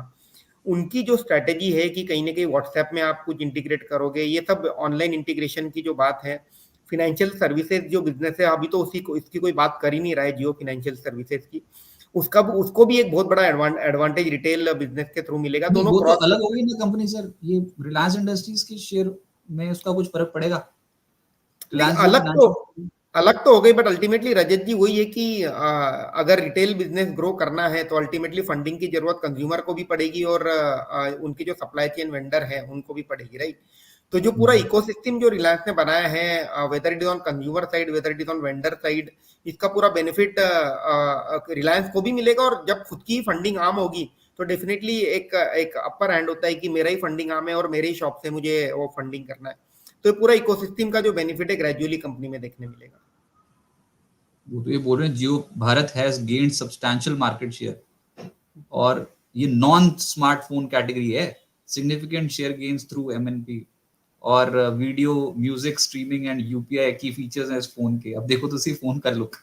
[SPEAKER 2] उनकी जो स्ट्रैटेजी है कि कहीं ना कहीं व्हाट्सएप में आप कुछ इंटीग्रेट करोगे, ये सब ऑनलाइन इंटीग्रेशन की जो बात है। फिनेंशियल सर्विसेज जो बिजनेस है अभी तो उसी को इसकी कोई बात कर ही नहीं रहा है जियो फिनेंशियल सर्विसेज की, उसको भी एक बहुत बड़ा एडवांटेज रिटेल बिजनेस के थ्रू मिलेगा। दोनों
[SPEAKER 1] वो तो
[SPEAKER 2] क्रॉस
[SPEAKER 1] अलग होगी ना कंपनी सर, ये रिलायंस इंडस्ट्रीज के शेयर में उसका कुछ फर्क पड़ेगा?
[SPEAKER 2] अलग तो हो गई, बट अल्टीमेटली रजत जी वही है कि अगर रिटेल बिजनेस ग्रो करना है तो अल्टीमेटली फंडिंग की जरूरत कंज्यूमर को भी पड़ेगी और उनके जो सप्लाई चेन वेंडर है उनको भी पड़ेगी, राइट। तो जो पूरा इकोसिस्टम जो रिलायंस ने बनाया है, weather it is on consumer side weather it is on vendor side, इसका पूरा बेनिफिट रिलायंस को भी मिलेगा। और जब खुद की फंडिंग आम होगी तो डेफिनेटली एक अपर हैंड होता है कि मेरा ही फंडिंग आम है और मेरे ही शॉप से मुझे वो फंडिंग करना है। तो पूरा इकोसिस्टम का जो बेनिफिट है ग्रेजुअली कंपनी में देखने मिलेगा।
[SPEAKER 1] वो तो ये बोल रहे हैं Jio Bharat has gained substantial market share, और ये नॉन स्मार्टफोन कैटेगरी है, significant share gains through MNP, और video music streaming and UPI की फीचर्स हैं इस फोन के। अब देखो तो सिर्फ फोन का लुक,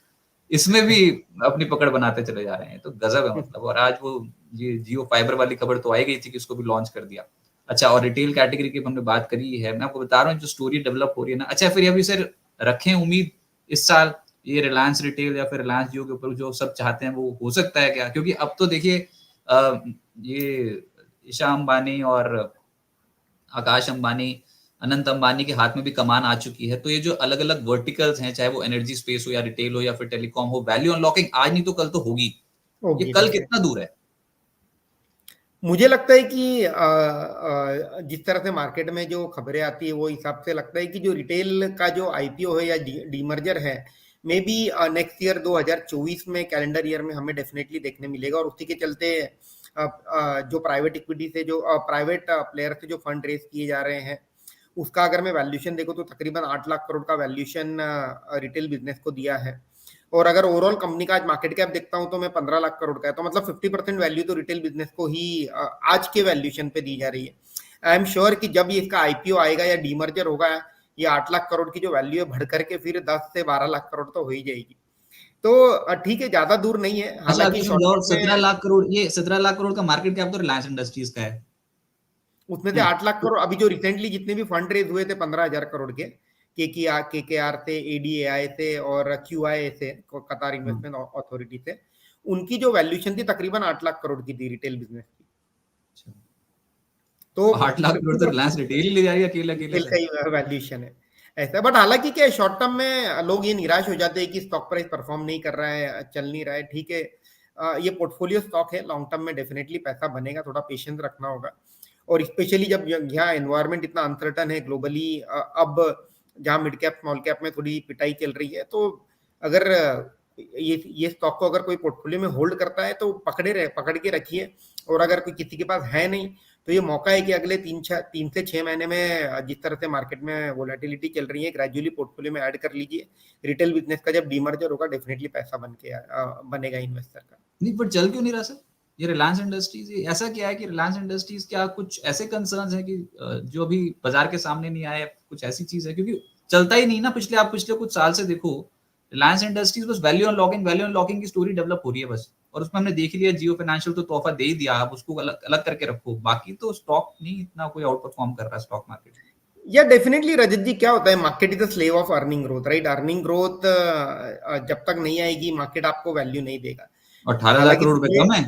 [SPEAKER 1] इसमें भी अपनी पकड़ बनाते चले जा रहे हैं, तो गजब है मतलब। और आज वो ये जियो फाइबर वाली खबर तो आई गई थी कि इसको भी लॉन्च कर दिया। अच्छा, और रिटेल कैटेगरी की हमने बात करी है, मैं आपको बता रहा हूँ जो स्टोरी डेवलप हो रही है ना। अच्छा, फिर अभी सर रखें उम्मीद इस साल ये रिलायंस रिटेल या फिर रिलायंस जियो के ऊपर जो सब चाहते हैं वो हो सकता है क्या? क्योंकि अब तो देखिए ये ईशा अंबानी और आकाश अंबानी, अनंत अंबानी के हाथ में भी कमान आ चुकी है। तो ये जो अलग अलग वर्टिकल्स हैं, चाहे वो एनर्जी स्पेस हो या रिटेल हो या फिर टेलीकॉम हो, वैल्यू अनलॉकिंग आज नहीं तो कल तो होगी। ये कल कितना दूर है?
[SPEAKER 2] मुझे लगता है कि जिस तरह से मार्केट में जो खबरें आती है वो हिसाब से लगता है कि जो रिटेल का जो आईपीओ है या डीमर्जर है, मे बी नेक्स्ट ईयर 2024 में कैलेंडर ईयर में हमें डेफिनेटली देखने मिलेगा। और उसी के चलते जो प्राइवेट इक्विटी से जो प्राइवेट प्लेयर से जो फंड रेज किए जा रहे हैं, उसका अगर मैं वैल्यूएशन देखूं तो तकरीबन 8 लाख करोड़ का वैल्यूएशन रिटेल बिजनेस को दिया है। और अगर ओवरऑल कंपनी का आज मार्केट कैप देखता हूं तो मैं 15 लाख करोड़ का है, तो मतलब 50% वैल्यू तो रिटेल बिजनेस को ही आज के वैल्यूएशन पे दी जा रही है। आई एम श्योर कि जब ये इसका आईपीओ आएगा या डीमर्जर होगा, ये 8 लाख करोड़ की जो वैल्यू है बढ़ करके फिर 10 से 12 लाख करोड़ तो हो ही जाएगी। तो ठीक है, ज्यादा दूर नहीं है। हालांकि
[SPEAKER 1] 17 लाख करोड़, ये 17 लाख करोड़ का मार्केट कैप तो रिलायंस इंडस्ट्रीज का है।
[SPEAKER 2] उसमें से 8 लाख करोड़ अभी जो रिसेंटली जितने भी फंड रेज हुए थे 15,000 करोड़ के, केकेआर से, एडीएआई से और क्यूआई से, कतार इन्वेस्टमेंट अथॉरिटी से, उनकी जो वैल्यूएशन थी तकरीबन 8 लाख करोड़ की थी रिटेल बिजनेस की। तो
[SPEAKER 1] 8 लाख करोड़ तो रिलायंस रिटेल ही ले जाएगी अकेले
[SPEAKER 2] का वैल्यूएशन है ऐसा। बट हालांकि क्या शॉर्ट टर्म में लोग ये निराश हो जाते हैं कि स्टॉक प्राइस परफॉर्म नहीं कर रहा है, चल नहीं रहा है। ठीक है, ये पोर्टफोलियो स्टॉक है, लॉन्ग टर्म में डेफिनेटली पैसा बनेगा, थोड़ा पेशेंस रखना होगा। और स्पेशली जब यहाँ एनवायरनमेंट इतना अनसर्टन है ग्लोबली, अब जहाँ मिड कैप स्मॉल कैप में थोड़ी पिटाई चल रही है, तो अगर ये स्टॉक को अगर कोई पोर्टफोलियो में होल्ड करता है तो पकड़ के रखिए। और अगर कोई किसी के पास है नहीं तो ये मौका है कि अगले 3 से 6 महीने में जिस तरह से मार्केट में वोलेटिलिटी चल रही है, ग्रेजुअली पोर्टफोलियो में ऐड कर लीजिए। रिटेल बिजनेस का जब डीमर्जर होगा डेफिनेटली पैसा बनेगा इन्वेस्टर का।
[SPEAKER 1] नहीं, पर चल क्यों नहीं रहा सर? ये रिलायंस इंडस्ट्रीज ऐसा क्या है कि रिलायंस इंडस्ट्रीज क्या कुछ ऐसे कंसर्न्स है कि जो अभी बाजार के सामने नहीं आए, कुछ ऐसी चीज है? क्योंकि चलता ही नहीं ना, पिछले कुछ साल से देखो रिलायंस इंडस्ट्रीज बस वैल्यू अनलॉकिंग की स्टोरी डेवलप हो रही है बस, और उसमें हमने देख लिया जियो फाइनेंशियल तो तोहफा दे ही दिया, आप उसको अलग अलग करके रखो, बाकी तो स्टॉक नहीं इतना कोई आउट परफॉर्म कर रहा है स्टॉक मार्केट।
[SPEAKER 2] या डेफिनेटली रजत जी, क्या होता है, market is the slave of earning growth, right? Earning growth जब तक नहीं आएगी मार्केट आपको वैल्यू नहीं देगा।
[SPEAKER 1] 18,000
[SPEAKER 2] हालांकि
[SPEAKER 1] करोड़ रुपए कम है।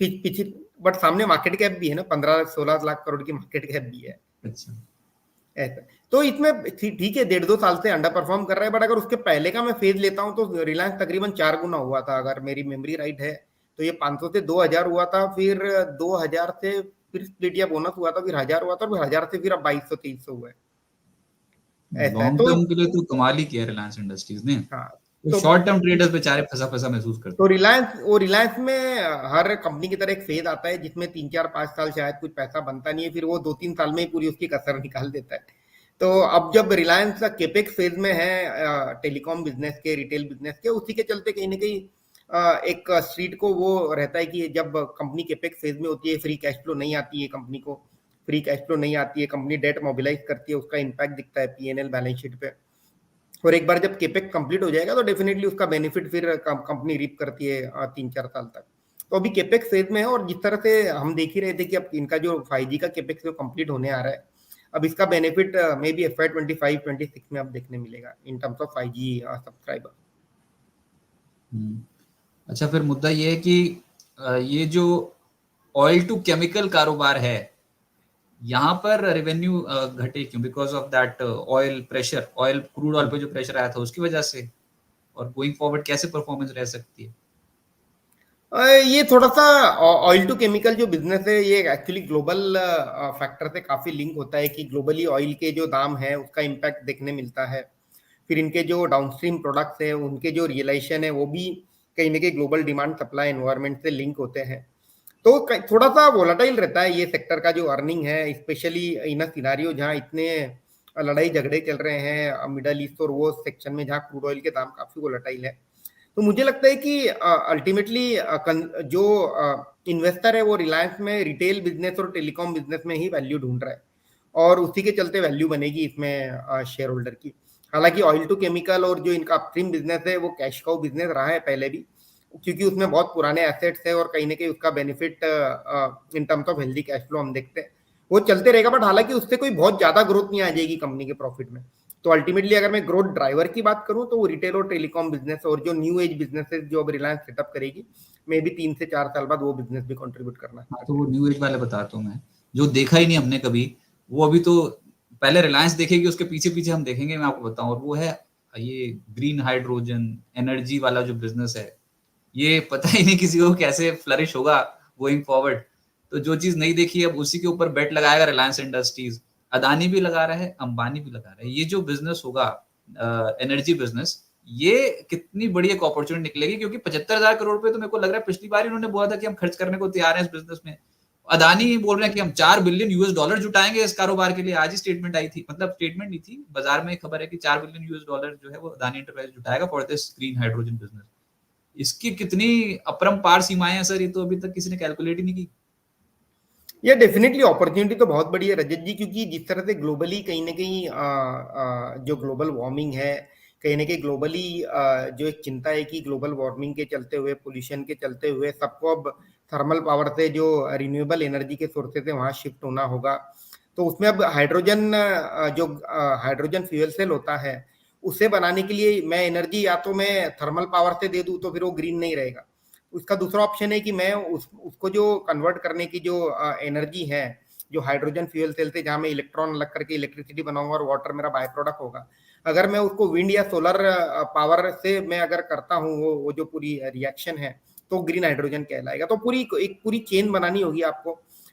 [SPEAKER 2] पीछे बट सामने मार्केट कैप भी है ना, 15-16 लाख करोड़ की मार्केट कैप भी है।
[SPEAKER 1] अच्छा,
[SPEAKER 2] ऐसा तो इसमें ठीक है, 1.5-2 साल से अंडर परफॉर्म कर रहा है, बट अगर उसके पहले का मैं फेज लेता हूं तो रिलायंस तकरीबन 4 गुना हुआ था, अगर मेरी मेमोरी राइट है तो ये 500 से 2000 हुआ था, फिर 2000 से फिर स्प्लिट या बोनस हुआ था, फिर 1000 हुआ था, फिर 1000 से फिर अब 2200-2300 हुआ है। ऐसा है
[SPEAKER 1] लॉन्ग
[SPEAKER 2] तो
[SPEAKER 1] टर्म के लिए तो कमाल ही किया रिलायंस इंडस्ट्रीज ने।
[SPEAKER 2] हाँ,
[SPEAKER 1] तो
[SPEAKER 2] तो
[SPEAKER 1] शॉर्ट टर्म ट्रेडर्स बेचारे फंसा फंसा महसूस करते
[SPEAKER 2] तो रिलायंस में हर कंपनी की तरह एक फेज आता है जिसमें 3-4-5 साल शायद कुछ पैसा बनता नहीं है, फिर वो 2-3 साल में ही पूरी उसकी कसर निकाल देता है। तो अब जब रिलायंस केपेक्स फेज में है टेलीकॉम बिजनेस के, रिटेल बिजनेस के, उसी के चलते कहीं ना कहीं एक स्ट्रीट को वो रहता है कि जब कंपनी केपेक्स फेज में होती है, फ्री कैश फ्लो नहीं आती है कंपनी को, फ्री कैश फ्लो नहीं आती है, कंपनी डेट मोबिलाइज करती है, उसका इम्पैक्ट दिखता है पीएनएल बैलेंस शीट पे। और एक बार जब केपेक्स कंप्लीट हो जाएगा तो डेफिनेटली उसका बेनिफिट फिर कंपनी रीप करती है 3-4 साल तक। तो अभी केपेक्स फेज में है, और जिस तरह से हम देख ही रहे थे कि अब इनका जो 5G का केपेक्स जो कंप्लीट होने आ रहा है, अब इसका बेनिफिट मे बी FY 25-26 में अब देखने मिलेगा in terms of 5G subscriber.
[SPEAKER 1] अच्छा, फिर मुद्दा ये है कि ये जो ऑयल टू केमिकल कारोबार है, यहाँ पर रेवेन्यू घटे क्यों? Because of that oil pressure, crude oil पे जो प्रेशर आया था उसकी वजह से, और गोइंग फॉरवर्ड कैसे परफॉर्मेंस रह सकती है?
[SPEAKER 2] ये थोड़ा सा ऑयल टू केमिकल जो बिजनेस है ये एक्चुअली ग्लोबल फैक्टर से काफी लिंक होता है कि ग्लोबली ऑयल के जो दाम है उसका इम्पैक्ट देखने मिलता है, फिर इनके जो डाउनस्ट्रीम प्रोडक्ट्स हैं उनके जो रियलाइजेशन है वो भी कहीं ना कहीं ग्लोबल डिमांड सप्लाई एनवायरनमेंट से लिंक होते हैं। तो थोड़ा सा वोलाटाइल रहता है ये सेक्टर का जो अर्निंग है, स्पेशली इन अ सिनारियो जहाँ इतने लड़ाई झगड़े चल रहे हैं मिडल ईस्ट और वो सेक्शन में जहाँ क्रूड ऑयल के दाम काफी वोलाटाइल है। तो मुझे लगता है कि अल्टीमेटली जो इन्वेस्टर है वो रिलायंस में रिटेल बिजनेस और टेलीकॉम बिजनेस में ही वैल्यू ढूंढ रहा है, और उसी के चलते वैल्यू बनेगी इसमें शेयर होल्डर की। हालांकि ऑयल टू केमिकल और जो इनका अपस्ट्रीम बिजनेस है वो कैश काउ बिजनेस रहा है पहले भी, क्योंकि उसमें बहुत पुराने एसेट्स है और कहीं ना कहीं उसका benefit in terms of healthy cash flow हम देखते हैं, वो चलते रहेगा। बट हालांकि उससे कोई बहुत ज्यादा ग्रोथ नहीं आ जाएगी कंपनी के प्रॉफिट में। तो अल्टीमेटली अगर मैं ग्रोथ ड्राइवर की बात करूं तो वो रिटेल और टेलीकॉम बिजनेस और जो न्यू एज बिजनेसेस जो अब रिलायंस सेटअप करेगी, मे बी 3 से 4 साल बाद वो बिजनेस भी कंट्रीब्यूट करना
[SPEAKER 1] हाँ,
[SPEAKER 2] स्टार्ट
[SPEAKER 1] तो वो
[SPEAKER 2] करेगा।
[SPEAKER 1] न्यू एज वाले बताता हूँ मैं, जो देखा ही नहीं हमने कभी, वो अभी तो पहले रिलायंस देखेगी, उसके पीछे पीछे हम देखेंगे, मैं आपको बताऊं, और वो है ये ग्रीन हाइड्रोजन एनर्जी वाला जो बिजनेस है, ये पता ही नहीं किसी को कैसे फ्लरिश होगा गोइंग फॉरवर्ड। तो जो चीज नहीं देखी अब उसी के ऊपर बेट लगाएगा रिलायंस इंडस्ट्रीज। अदानी भी लगा रहा है, अंबानी भी लगा रहा है। ये जो बिजनेस होगा एनर्जी बिजनेस, ये कितनी बड़ी एक अपॉर्चुनिटी निकलेगी, क्योंकि 75,000 करोड़ रुपए तो मेरे को लग रहा है पिछली बार इन्होंने बोला था कि हम खर्च करने को तैयार हैं इस बिजनेस में। अदानी बोल रहे हैं कि हम $4 बिलियन जुटाएंगे इस कारोबार के लिए। आज ही स्टेटमेंट आई थी, मतलब स्टेटमेंट नहीं थी, बाजार में खबर है कि $4 बिलियन जो है वो अदानी एंटरप्राइज जुटाएगा for this green hydrogen business. इसकी कितनी अपरंपार सीमाएं हैं सर, ये तो अभी तक किसी ने कैलकुलेट ही नहीं की।
[SPEAKER 2] ये डेफिनेटली अपॉर्चुनिटी तो बहुत बड़ी है रजत जी, क्योंकि जिस तरह से ग्लोबली कहीं ना कहीं जो ग्लोबल वार्मिंग है, कहीं ना कहीं ग्लोबली जो एक चिंता है कि ग्लोबल वार्मिंग के चलते हुए, पोल्यूशन के चलते हुए सबको अब थर्मल पावर से जो रिन्यूएबल एनर्जी के सोर्सेज है वहाँ शिफ्ट होना होगा। तो उसमें अब हाइड्रोजन जो हाइड्रोजन फ्यूल सेल होता है उसे बनाने के लिए मैं एनर्जी या तो मैं थर्मल पावर से दे दूँ तो फिर वो ग्रीन नहीं रहेगा। उसका दूसरा ऑप्शन है कि मैं उसको जो कन्वर्ट करने की जो एनर्जी है, जो हाइड्रोजन फ्यूल सेल से जहाँ मैं इलेक्ट्रॉन लग करके इलेक्ट्रिसिटी बनाऊंगा और वाटर मेरा बाय प्रोडक्ट होगा, अगर मैं उसको विंड या सोलर पावर से मैं अगर करता हूँ वो जो पूरी रिएक्शन है, तो ग्रीन हाइड्रोजन कहलाएगा। तो एक पूरी चेन बनानी होगी आपको।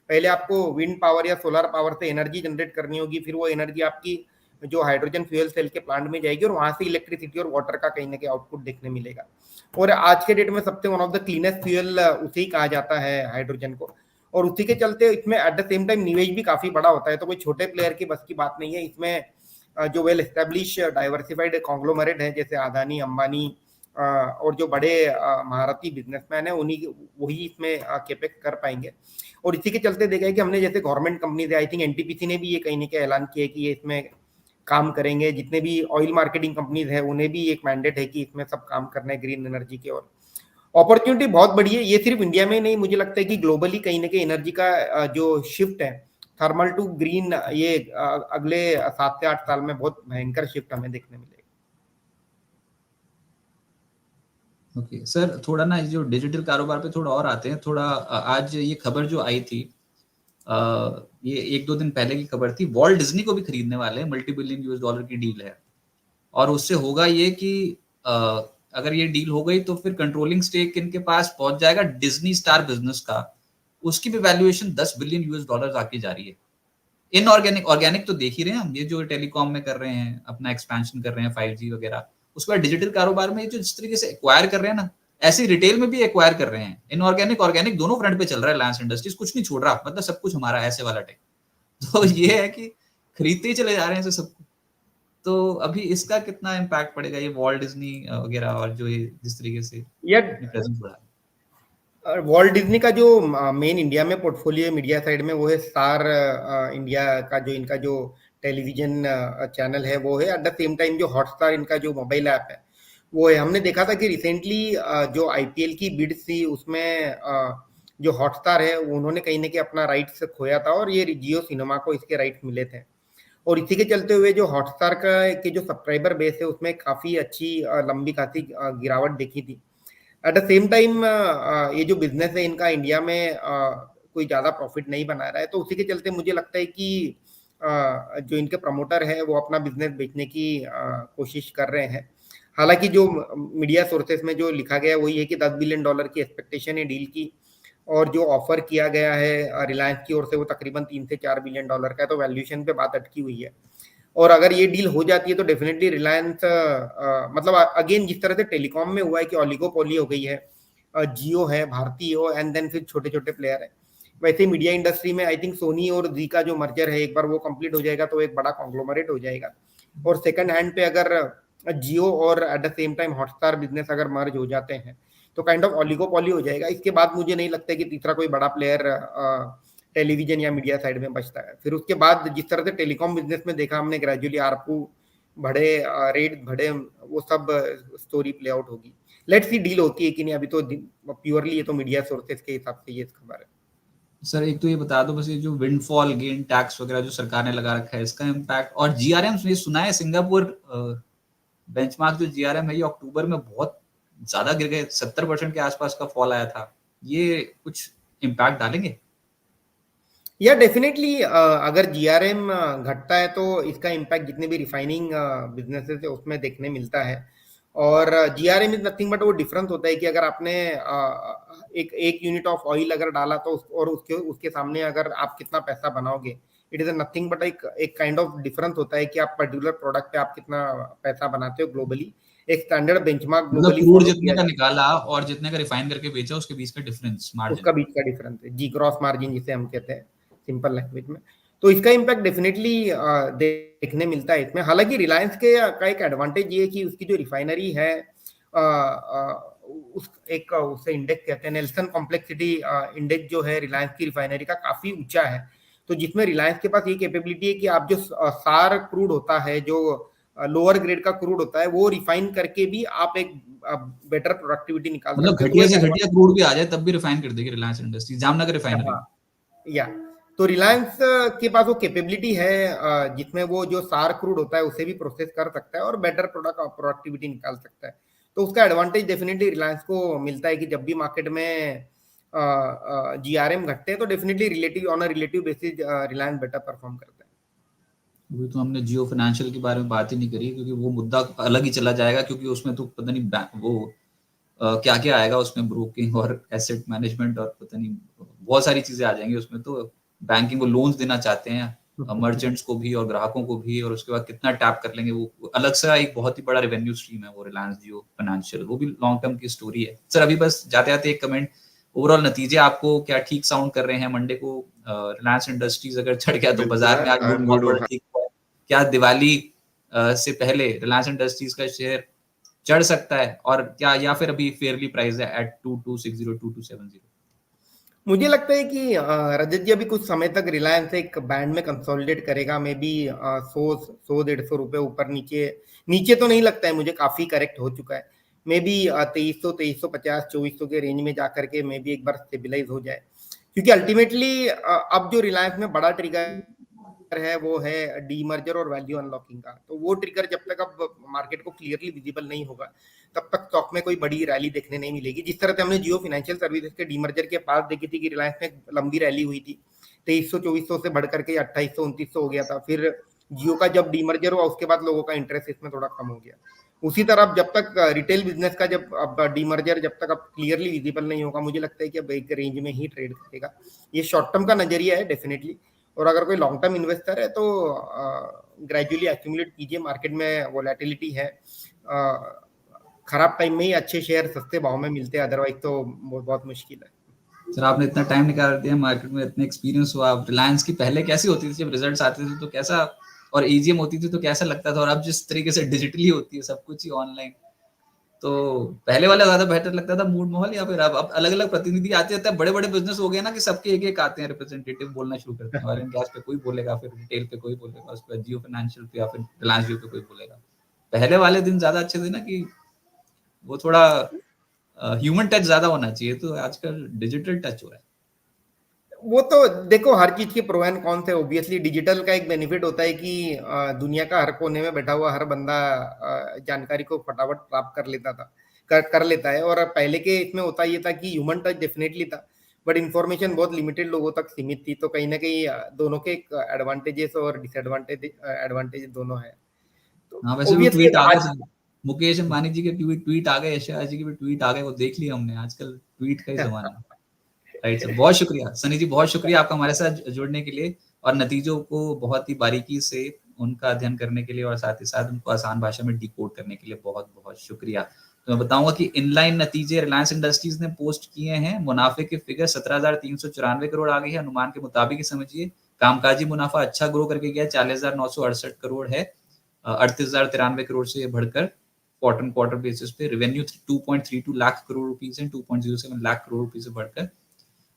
[SPEAKER 2] पहले आपको विंड पावर या सोलर पावर से एनर्जी जनरेट करनी होगी, फिर वो एनर्जी आपकी जो हाइड्रोजन फ्यूल सेल के प्लांट में जाएगी और वहां से इलेक्ट्रिसिटी और वाटर का कहीं ना कहीं आउटपुट देखने मिलेगा। और आज के डेट में सबसे one of the cleanest fuel उसे ही कहा जाता है हाइड्रोजन को, और उसी के चलते इसमें एट द सेम टाइम निवेश भी काफी बड़ा होता है। तो कोई छोटे प्लेयर की बस की बात नहीं है इसमें। जो वेल एस्टेब्लिश डाइवर्सिफाइड कॉन्ग्लोमरेट है जैसे अदानी, अंबानी, और जो बड़े महारथी बिजनेसमैन है उन्हीं वही इसमें कैपेक्स कर पाएंगे। और इसी के चलते देखा है कि हमने जैसे गवर्नमेंट कंपनीज है, आई थिंक एनटीपीसी ने भी ये कहीं ना कहीं ऐलान किया है कि ये इसमें काम करेंगे। जितने भी ऑयल मार्केटिंग कंपनीज है उन्हें भी एक मैंडेट है कि इसमें सब काम करना है ग्रीन एनर्जी के। और अपॉर्चुनिटी बहुत बड़ी है, ये सिर्फ इंडिया में नहीं, मुझे लगता है कि ग्लोबली कहीं ना कहीं एनर्जी का जो शिफ्ट है थर्मल टू ग्रीन, ये अगले 7 से 8 साल में बहुत भयंकर शिफ्ट हमें देखने मिलेगा।
[SPEAKER 1] ओके सर, थोड़ा ना जो डिजिटल कारोबार पे थोड़ा और आते हैं। थोड़ा आज ये खबर जो आई थी, ये 1-2 दिन पहले की खबर थी, वॉल्ट डिज्नी को भी खरीदने वाले हैं, मल्टी बिलियन यूएस डॉलर की डील है। और उससे होगा ये कि अगर ये डील हो गई तो फिर कंट्रोलिंग स्टेक इनके पास पहुंच जाएगा डिज्नी स्टार बिजनेस का, उसकी भी वैल्यूएशन 10 बिलियन यूएस डॉलर आके जा रही है। इनऑर्गेनिक, ऑर्गेनिक तो देख ही रहे हैं हम, ये जो टेलीकॉम में कर रहे हैं, अपना एक्सपेंशन कर रहे हैं 5G वगैरह। उसके बाद डिजिटल कारोबार में जो जिस तरीके से एक्वायर कर रहे हैं ना, ऐसे रिटेल में भी एक्वायर कर रहे हैं। इनऑर्गेनिक ऑर्गेनिक दोनों फ्रंट पे चल रहा है। रिलायंस इंडस्ट्रीज कुछ नहीं छोड़ रहा, मतलब सब कुछ हमारा, ऐसे वाला टाइप। तो ये है कि खरीदते ही चले जा रहे हैं सब। तो अभी इसका कितना इम्पैक्ट पड़ेगा, ये वॉल्ट डिज्नी वगैरह, और जो ये जिस तरीके से अपनी प्रेजेंस बढ़ा रहा है।
[SPEAKER 2] वॉल्ट डिज्नी का जो मेन इंडिया में पोर्टफोलियो मीडिया साइड में वो है स्टार इंडिया का, जो इनका जो टेलीविजन चैनल है वो है। एट द सेम टाइम जो हॉटस्टार इनका जो मोबाइल ऐप है वो है। हमने देखा था कि रिसेंटली जो आईपीएल की बिड थी उसमें जो हॉटस्टार है उन्होंने कहीं ना कहीं अपना राइट्स खोया था और ये जियो सिनेमा को इसके राइट्स मिले थे। और इसी के चलते हुए जो हॉटस्टार का के जो सब्सक्राइबर बेस है उसमें काफी अच्छी लंबी खासी गिरावट देखी थी। एट द सेम टाइम ये जो बिजनेस है इनका इंडिया में कोई ज्यादा प्रॉफिट नहीं बना रहा है, तो उसी के चलते मुझे लगता है कि जो इनके प्रमोटर है वो अपना बिजनेस बेचने की कोशिश कर रहे हैं। हालांकि जो मीडिया सोर्सेस में जो लिखा गया है वही है कि 10 बिलियन डॉलर की एक्सपेक्टेशन है डील की, और जो ऑफर किया गया है रिलायंस की ओर से वो तकरीबन 3 से 4 बिलियन डॉलर का है। तो वैल्यूएशन पे बात अटकी हुई है। और अगर ये डील हो जाती है तो डेफिनेटली रिलायंस मतलब अगेन जिस तरह से टेलीकॉम में हुआ है कि ओलिगोपोली हो गई है, जियो है, भारती हो, एंड देन फिर छोटे छोटे प्लेयर है, वैसे मीडिया इंडस्ट्री में आई थिंक सोनी और जी का जो मर्जर है एक बार वो कंप्लीट हो जाएगा तो एक बड़ा कॉन्ग्लोमरेट हो जाएगा। और सेकंड हैंड पे अगर जियो और at the same time Hotstar business अगर मर्ज हो जाते हैं तो काइंड ऑफ ओलिगोपोली हो जाएगा। इसके बाद मुझे नहीं लगता कि तीसरा कोई बड़ा प्लेयर टेलीविजन या मीडिया साइड में बचता है। फिर उसके बाद जिस तरह से टेलीकॉम बिजनेस में देखा हमने ग्रेजुअली आरपू बढ़े, रेट बढ़े, वो सब स्टोरी प्ले आउट होगी। लेट्स सी डील होती है कि नहीं, अभी तो प्योरली ये तो मीडिया सोर्सेस के हिसाब से ये खबर है।
[SPEAKER 1] सर एक तो ये बता दो बस, ये जो विंडफॉल गेन टैक्स वगैरह जो सरकार ने लगा रखा है इसका इम्पैक्ट, और जीआरएम ये सुना है सिंगापुर बेंचमार्क जो जीआरएम है ये अक्टूबर में बहुत ज्यादा गिर गए, 70% के आसपास का फॉल आया था। ये कुछ इम्पैक्ट डालेंगे?
[SPEAKER 2] या डेफिनेटली अगर जीआरएम घटता है तो इसका इम्पैक्ट जितने भी रिफाइनिंग बिजनेसेस है उसमें देखने मिलता है। और जीआरएम इज नथिंग बट वो डिफरेंस होता है कि अगर आपने एक यूनिट ऑफ ऑयल अगर डाला तो और उसके उसके सामने अगर आप कितना पैसा बनाओगे, इट इज नथिंग बट एक काइंड ऑफ डिफरेंस होता है कि आप पर्टिकुलर प्रोडक्ट पे आप कितना पैसा बनाते हो ग्लोबली। एक स्टैंडर्ड बेंचमार्क
[SPEAKER 1] मतलब
[SPEAKER 2] ग्लोबली
[SPEAKER 1] क्रूड
[SPEAKER 2] फॉलो
[SPEAKER 1] जितने
[SPEAKER 2] किया
[SPEAKER 1] का
[SPEAKER 2] जाता
[SPEAKER 1] निकाला और जितने का रिफाइन करके बेचा उसके बीच का डिफरेंस
[SPEAKER 2] है,
[SPEAKER 1] मार्जिन।
[SPEAKER 2] उसका बीच का डिफरेंस है जी, ग्रॉस मार्जिन जिसे हम कहते हैं सिंपल लैंग्वेज में। तो इसका इम्पैक्ट डेफिनेटली देखने मिलता है इसमें। हालांकि रिलायंस के का एक एडवांटेज ये है कि उसकी जो रिफाइनरी है उस एक उसे इंडेक्स कहते हैं, नेल्सन कॉम्प्लेक्सिटी इंडेक्स जो है रिलायंस की रिफाइनरी का काफी ऊंचा है। तो जिसमें रिलायंस के पास ये कैपेबिलिटी है कि आप जो सार क्रूड होता है, जो लोअर ग्रेड का क्रूड होता है, वो रिफाइन करके भी आप एक बेटर प्रोडक्टिविटी निकाल
[SPEAKER 1] मतलब
[SPEAKER 2] सकते हो।
[SPEAKER 1] घटिया से घटिया क्रूड भी आ जाए तब भी रिफाइन कर देगी रिलायंस इंडस्ट्रीज, जामनगर रिफाइनरी।
[SPEAKER 2] या तो रिलायंस के पास वो कैपेबिलिटी है जिसमें वो जो सार क्रूड होता है उसे भी प्रोसेस कर सकता है और बेटर प्रोडक्टिविटी निकाल सकता है। तो उसका एडवांटेज डेफिनेटली रिलायंस को मिलता है कि जब भी मार्केट में जीआरएम घटते हैं तो definitely relative on a relative basis Reliance better perform करता है।
[SPEAKER 1] अभी तो हमने जियो फाइनेंशियल के बारे में बात ही नहीं करी, क्योंकि वो मुद्दा अलग ही चला जाएगा, क्योंकि उसमें तो पता नहीं वो क्या क्या आएगा उसमें, ब्रोकिंग और एसेट मैनेजमेंट और पता नहीं बहुत सारी चीजें आ जाएंगी उसमें। तो बैंकिंग वो लोन्स देना चाहते हैं मर्चेंट्स को भी और ग्राहकों को भी, और उसके बाद कितना टैप कर लेंगे वो अलग से एक बहुत ही बड़ा रेवेन्यू स्ट्रीम है वो रिलायंस जियो फाइनेंशियल, वो भी लॉन्ग टर्म की स्टोरी है। सर अभी बस जाते जाते एक कमेंट, ओवरऑल नतीजे आपको क्या ठीक साउंड कर रहे हैं? मंडे को रिलायंस इंडस्ट्रीज अगर चढ़ गया तो बाजार में आज मूड बहुत बड़ा ठीक हुआ है। क्या दिवाली से पहले रिलायंस इंडस्ट्रीज का शेयर चढ़ सकता है, और क्या या फिर अभी फेयरली प्राइस है एट 2260 2270?
[SPEAKER 2] मुझे लगता है कि रजत जी अभी कुछ समय तक रिलायंस एक बैंड में कंसोलिडेट करेगा, मे बी 100-150 रुपए ऊपर नीचे। नीचे तो नहीं लगता है मुझे, काफी करेक्ट हो चुका है। मे बी 2300, 2350, 2400 के रेंज में जाकर के मे बी एक बार स्टेबिलाईज हो जाए, क्योंकि अल्टीमेटली अब जो रिलायंस में बड़ा ट्रिगर है वो है डीमर्जर और वैल्यू अनलॉकिंग का। तो वो ट्रिगर जब तक अब मार्केट को क्लियरली विजिबल नहीं होगा, तब तक स्टॉक में कोई बड़ी रैली देखने नहीं मिलेगी। जिस तरह से हमने जियो फाइनेंशियल सर्विसेज के डीमर्जर के पास देखी थी कि रिलायंस में लंबी रैली हुई थी, 2300-2400 से बढ़कर के 2800-2900 हो गया था। फिर जियो का जब डीमर्जर हुआ उसके बाद लोगों का इंटरेस्ट इसमें थोड़ा कम हो गया। उसी तरह जब तक रिटेल बिजनेस का जब अब डीमर्जर जब तक अब क्लियरली विजिबल नहीं होगा, मुझे लगता है कि अब एक रेंज में ही ट्रेड करेगा। ये शॉर्ट टर्म का नजरिया है डेफिनेटली, और अगर कोई लॉन्ग टर्म इन्वेस्टर है तो ग्रेजुअली एक्यूमुलेट कीजिए। मार्केट में वोलेटिलिटी है, खराब टाइम में ही अच्छे शेयर सस्ते भाव में मिलते हैं, अदरवाइज तो बहुत मुश्किल है।
[SPEAKER 1] सर आपने इतना टाइम निकाल दिया, मार्केट में इतने एक्सपीरियंस हुआ, रिलायंस की पहले कैसी होती थी जब रिजल्ट्स आते थे तो कैसा, और एजीएम होती थी तो कैसा लगता था, और अब जिस तरीके से डिजिटली होती है सब कुछ ही ऑनलाइन, तो पहले वाला ज्यादा बेहतर लगता था मूड माहौल, या फिर अब अलग अलग प्रतिनिधि आते रहते हैं, बड़े बड़े बिजनेस हो गए ना कि सबके एक एक आते हैं रिप्रेजेंटेटिव, बोलना शुरू करते हैं, ऑयल एंड गैस पे कोई बोलेगा, फिर रिटेल पे कोई बोलेगा, उस पर जियो फाइनेंशियल पे या फिर रिलायंस जियो पे कोई बोलेगा। पहले वाले दिन ज्यादा अच्छे थे ना, कि वो थोड़ा ह्यूमन टच ज्यादा होना चाहिए, तो आजकल डिजिटल टच हो रहा है।
[SPEAKER 2] वो तो देखो हर चीज के प्रो एंड कॉन्स है। ऑब्वियसली डिजिटल का एक बेनिफिट होता है कि दुनिया का हर कोने में बैठा हुआ हर बंदा जानकारी को फटाफट प्राप्त कर लेता था, कर लेता है। और पहले के इसमें होता ये था कि ह्यूमन टच डेफिनेटली था, बट इंफॉर्मेशन बहुत लिमिटेड लोगों तक सीमित थी। तो कहीं ना कहीं दोनों के एडवांटेजेस और एडवांटेज दोनों है। तो
[SPEAKER 1] हाँ वैसे भी
[SPEAKER 2] ऑब्वियसली
[SPEAKER 1] ट्वीट आ गए
[SPEAKER 2] आज
[SPEAKER 1] सर, मुकेश अंबानी जी के ट्वीट आ गए, यशराज जी के भी ट्वीट आ गए, वो देख लिया हमने, आजकल ट्वीट का ही जमाना है। राइट सर, बहुत शुक्रिया सनी जी, बहुत शुक्रिया आपका हमारे साथ जुड़ने के लिए, और नतीजों को बहुत ही बारीकी से उनका अध्ययन करने के लिए, और साथ ही साथ उनको आसान भाषा में डिकोड करने के लिए बहुत बहुत शुक्रिया। तो मैं बताऊंगा कि इनलाइन नतीजे रिलायंस इंडस्ट्रीज ने पोस्ट किए हैं। मुनाफे के फिगर 17,394 करोड़ आ गई है अनुमान के मुताबिक ही समझिए। कामकाजी मुनाफा अच्छा ग्रो करके गया, 40,968 करोड़ है, 38,093 करोड़ से बढ़कर क्वार्टर क्वार्टर बेसिस पे। रेवेन्यू 2.32 लाख करोड़ रुपीज है, 2.07 लाख करोड़ रुपीज से बढ़कर,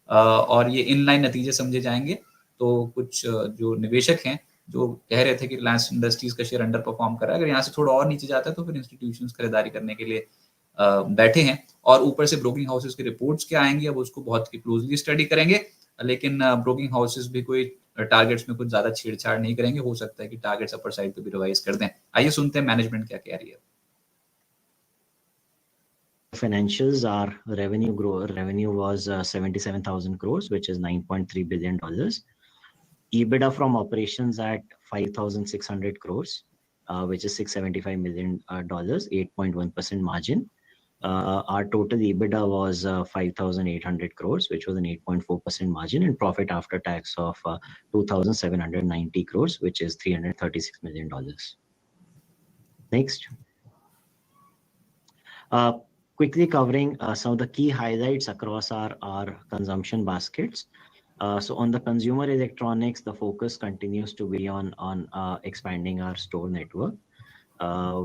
[SPEAKER 1] और ये इनलाइन नतीजे समझे जाएंगे। तो कुछ जो निवेशक हैं जो कह रहे थे कि रिलायंस इंडस्ट्रीज का शेयर अंडर परफॉर्म कर रहा है, अगर यहाँ से थोड़ा और नीचे जाता है तो फिर इंस्टीट्यूशंस खरीदारी करने के लिए बैठे हैं। और ऊपर से ब्रोकिंग हाउसेस की रिपोर्ट्स क्या आएंगी, अब उसको बहुत क्लोजली स्टडी करेंगे, लेकिन ब्रोकिंग हाउसेस भी कोई टारगेट्स में कुछ ज्यादा छेड़छाड़ नहीं करेंगे, हो सकता है कि टारगेट्स अपर साइड पे भी रिवाइज कर दें। आइए सुनते हैं मैनेजमेंट क्या कह रही है।
[SPEAKER 5] Financials, our revenue was 77,000 crores, which is $9.3 billion. EBITDA from operations at 5,600 crores, which is $675 million, 8.1% margin. Our total EBITDA was 5,800 crores, which was an 8.4% margin, and profit after tax of 2,790 crores, which is $336 million. Next. Quickly covering some of the key highlights across our consumption baskets. So on the consumer electronics, the focus continues to be on expanding our store network.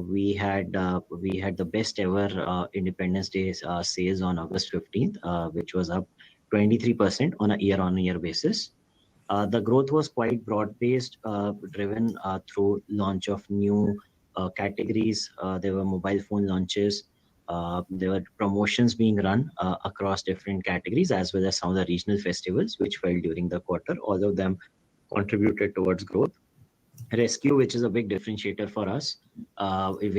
[SPEAKER 5] We had the best ever Independence Day sales on August 15th, which was up 23% on a year-on-year basis. The growth was quite broad-based, driven through launch of new categories. There were mobile phone launches. There were promotions being run across different categories, as well as some of the regional festivals which fell during the quarter. All of them contributed towards growth. Rescue, which is a big differentiator for us,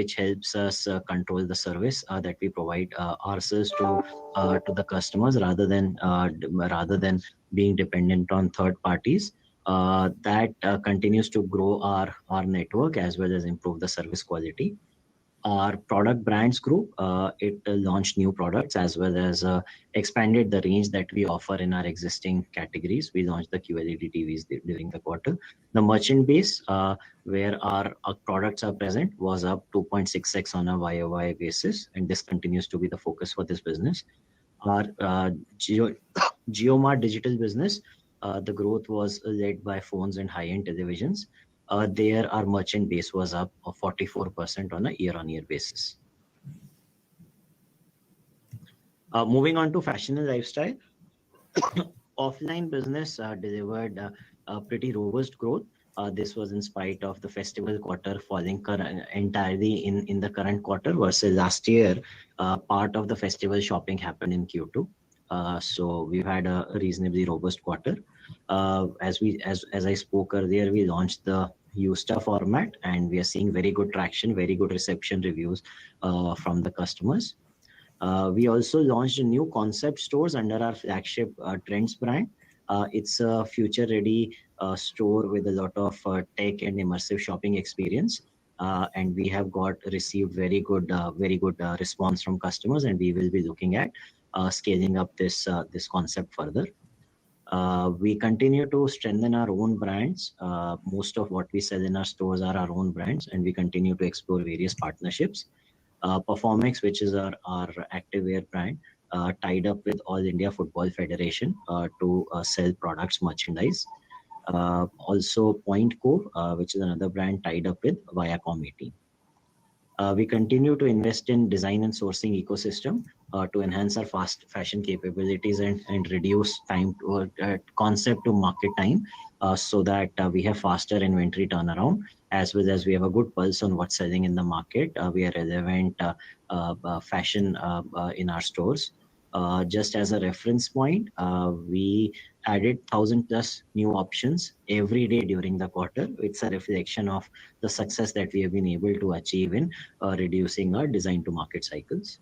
[SPEAKER 5] which helps us control the service that we provide ourselves to the customers, rather than being dependent on third parties. That continues to grow our network as well as improve the service quality. Our product brands group, it launched new products as well as expanded the range that we offer in our existing categories. We launched the QLED TVs during the quarter. The merchant base, where our products are present, was up 2.66 on a YOY basis, and this continues to be the focus for this business. Our JioMart digital business, the growth was led by phones and high-end televisions. There, our merchant base was up 44% on a year-on-year basis. Moving on to fashion and lifestyle, offline business delivered a pretty robust growth. This was in spite of the festival quarter falling entirely in the current quarter versus last year. Part of the festival shopping happened in Q2. So we've had a reasonably robust quarter. As I spoke earlier, we launched the Usta format, and we are seeing very good traction, very good reception reviews from the customers. We also launched new concept stores under our flagship Trends brand. It's a future-ready store with a lot of tech and immersive shopping experience. And we have received very good response from customers, and we will be looking at scaling up this concept further. We continue to strengthen our own brands. Most of what we sell in our stores are our own brands, and we continue to explore various partnerships. Performex, which is our activewear brand, tied up with All India Football Federation to sell products, merchandise. Also, Point Co, which is another brand tied up with Viacom 18. We continue to invest in design and sourcing ecosystem to enhance our fast fashion capabilities and reduce time to concept to market time, so that we have faster inventory turnaround, as well as we have a good pulse on what's selling in the market. We are relevant fashion in our stores. Just as a reference point, we added 1,000+ new options every day during the quarter. It's a reflection of the success that we have been able to achieve in reducing our design to market cycles.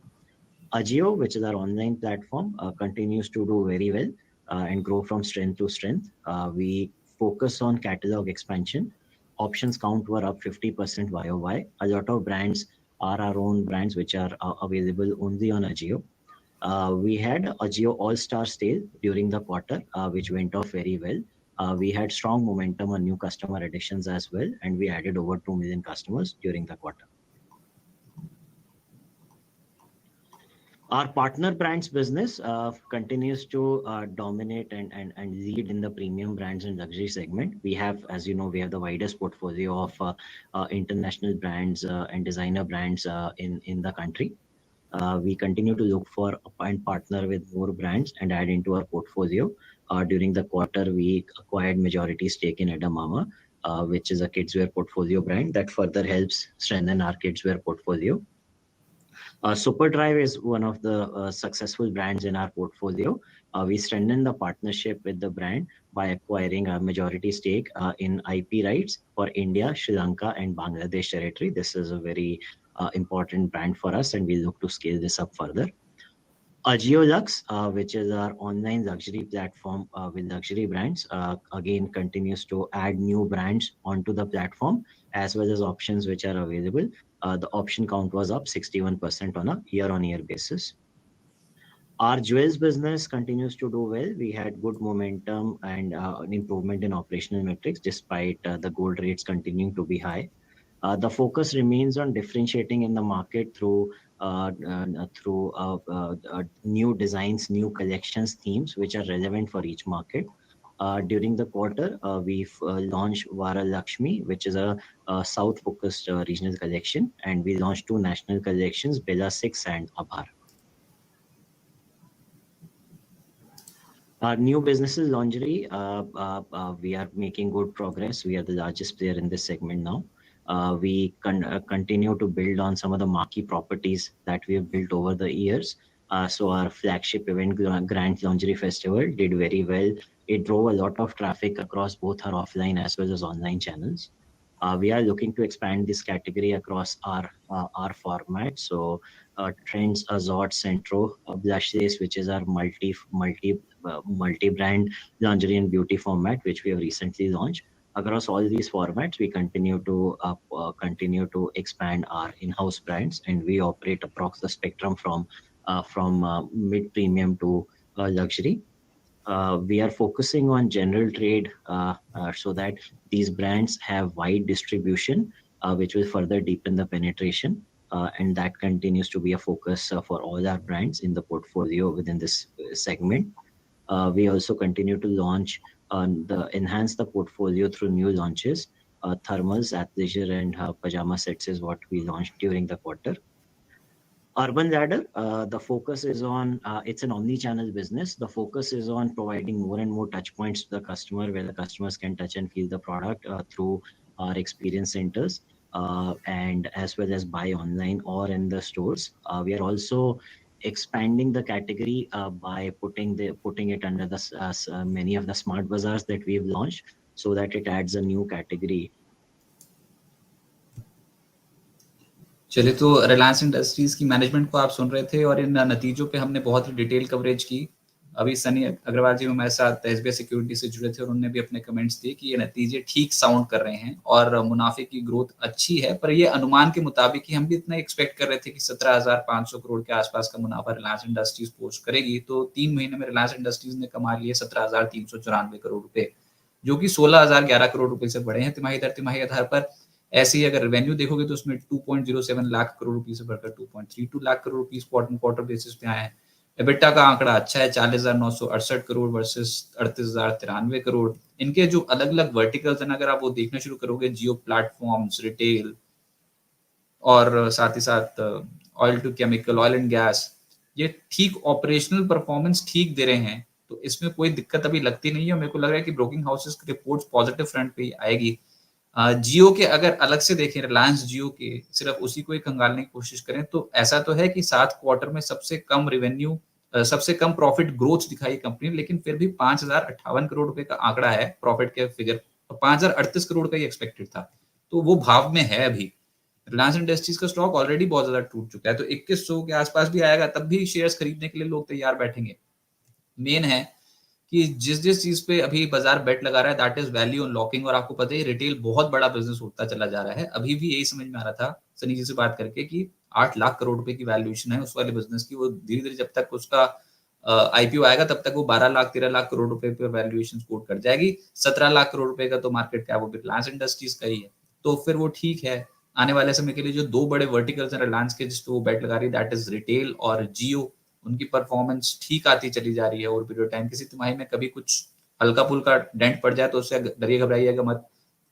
[SPEAKER 5] Ajio, which is our online platform, continues to do very well and grow from strength to strength. We focus on catalog expansion. Options count were up 50% YOY. A lot of brands are our own brands, which are available only on Ajio. We had Ajio All-Star Sale during the quarter, which went off very well. We had strong momentum on new customer additions as well, and we added over 2 million customers during the quarter. Our partner brands business continues to dominate and lead in the premium brands and luxury segment. We have, as you know, we have the widest portfolio of international brands and designer brands in the country. We continue to look for and partner with more brands and add into our portfolio. During the quarter, we acquired majority stake in Edamama, which is a kidswear portfolio brand that further helps strengthen our kidswear portfolio. Superdrive is one of the successful brands in our portfolio. We strengthened the partnership with the brand by acquiring a majority stake in IP rights for India, Sri Lanka, and Bangladesh territory. This is a very important brand for us, and we look to scale this up further. Ajio Lux, which is our online luxury platform with luxury brands, again continues to add new brands onto the platform, as well as options which are available. The option count was up 61% on a year-on-year basis. Our jewels business continues to do well. We had good momentum and an improvement in operational metrics despite the gold rates continuing to be high. The focus remains on differentiating in the market through new designs, new collections, themes which are relevant for each market. During the quarter, we've launched Vara Lakshmi, which is a south-focused regional collection, and we launched 2 national collections, Bella 6 and Abhar. New businesses, lingerie, we are making good progress. We are the largest player in this segment now. We continue to build on some of the marquee properties that we have built over the years. So our flagship event, Grand Lingerie Festival, did very well. It drove a lot of traffic across both our offline as well as online channels. We are looking to expand this category across our format. So Trends, Azort, Centro, Blushlace, which is our multi-brand lingerie and beauty format, which we have recently launched. Across all these formats, we continue to expand our in-house brands, and we operate across the spectrum from mid-premium to luxury. We are focusing on general trade so that these brands have wide distribution, which will further deepen the penetration. And that continues to be a focus for all our brands in the portfolio within this segment. We also continue to enhance the portfolio through new launches. Thermals, athleisure, and pajama sets is what we launched during the quarter. Urban Ladder, the focus is on, it's an omni-channel business. The focus is on providing more and more touch points to the customer, where the customers can touch and feel the product through our experience centers, and as well as buy online or in the stores. We are also expanding the category by putting it under the many of the smart bazaars that we've launched, so that it adds a new category.
[SPEAKER 1] चलिए, तो Reliance industries की management को आप सुन रहे थे और इन नतीजों पे हमने बहुत ही डिटेल कवरेज की। अभी सनी अग्रवाल जी हमारे साथ एसबीआई सिक्योरिटी से जुड़े थे और उन्होंने भी अपने कमेंट्स दिए कि ये नतीजे ठीक साउंड कर रहे हैं और मुनाफे की ग्रोथ अच्छी है, पर ये अनुमान के मुताबिक ही हम भी इतना एक्सपेक्ट कर रहे थे कि 17,500 करोड़ के आसपास का मुनाफा रिलायंस इंडस्ट्रीज पोस्ट करेगी। तो 3 महीने में रिलायंस इंडस्ट्रीज ने कमा लिए 17,394 करोड़ रुपए, जो कि 16,011 करोड़ रुपए से बढ़े हैं तिमाही दर तिमाही आधार पर। ऐसे ही अगर रेवेन्यू देखोगे तो उसमें 2.07 लाख करोड़ रुपीस से बढ़कर 2.32 lakh crore rupees quarter quarter basis पे आए हैं। एबिटा का आंकड़ा अच्छा है, 40,968 करोड़ वर्सेस 38,093 करोड़। इनके जो अलग अलग वर्टिकल्स हैं, अगर आप वो देखना शुरू करोगे, जियो प्लेटफॉर्म्स, रिटेल और साथ ही साथ oil to chemical, oil and gas, ये ठीक ऑपरेशनल परफॉर्मेंस ठीक दे रहे हैं, तो इसमें कोई दिक्कत अभी लगती नहीं है। मेरे को लग रहा है कि ब्रोकिंग हाउसेस की रिपोर्ट्स पॉजिटिव फ्रंट पे ही आएगी। जियो के अगर अलग से देखें, रिलायंस जियो के सिर्फ उसी को ही खंगालने की कोशिश करें, तो ऐसा तो है कि 7 क्वार्टर में सबसे कम रेवेन्यू, सबसे कम प्रॉफिट ग्रोथ दिखाई कंपनी, लेकिन फिर भी 5,058 करोड़ रुपए का आंकड़ा है प्रॉफिट के फिगर, 5,038 करोड़ का ही एक्सपेक्टेड था, तो वो भाव में है अभी। रिलायंस इंडस्ट्रीज का स्टॉक ऑलरेडी बहुत ज्यादा टूट चुका है, तो 2100 के आसपास भी आएगा, तब भी शेयर्स खरीदने के लिए लोग तैयार बैठेंगे। मेन है कि जिस जिस चीज पे अभी बाजार बेट लगा रहा है, दैट इज वैल्यू अनलॉकिंग। और आपको पता है रिटेल बहुत बड़ा बिजनेस होता चला जा रहा है। अभी भी यही समझ में आ रहा था सनी जी से बात करके कि 8 लाख करोड़ रुपए की वैल्यूएशन है उस वाले बिजनेस की। वो धीरे धीरे जब तक उसका आईपीओ आएगा तब तक वो 12 लाख 13 लाख करोड़ रुपए पे वैल्यूएशन कोट कर जाएगी। 17 लाख करोड़ रुपए का तो मार्केट कैप वो रिलायंस इंडस्ट्रीज का ही है, तो फिर वो ठीक है। आने वाले समय के लिए जो 2 बड़े वर्टिकल्स हैं रिलायंस के जिस पे वो बेट लगा रही है, दैट इज रिटेल और जियो, उनकी परफॉर्मेंस ठीक आती चली जा रही है ओवर पीरियड टाइम। किसी तिमाही में कभी कुछ हल्का फुल्का डेंट पड़ जाए तो उससे डरिए घबराइएगा मत।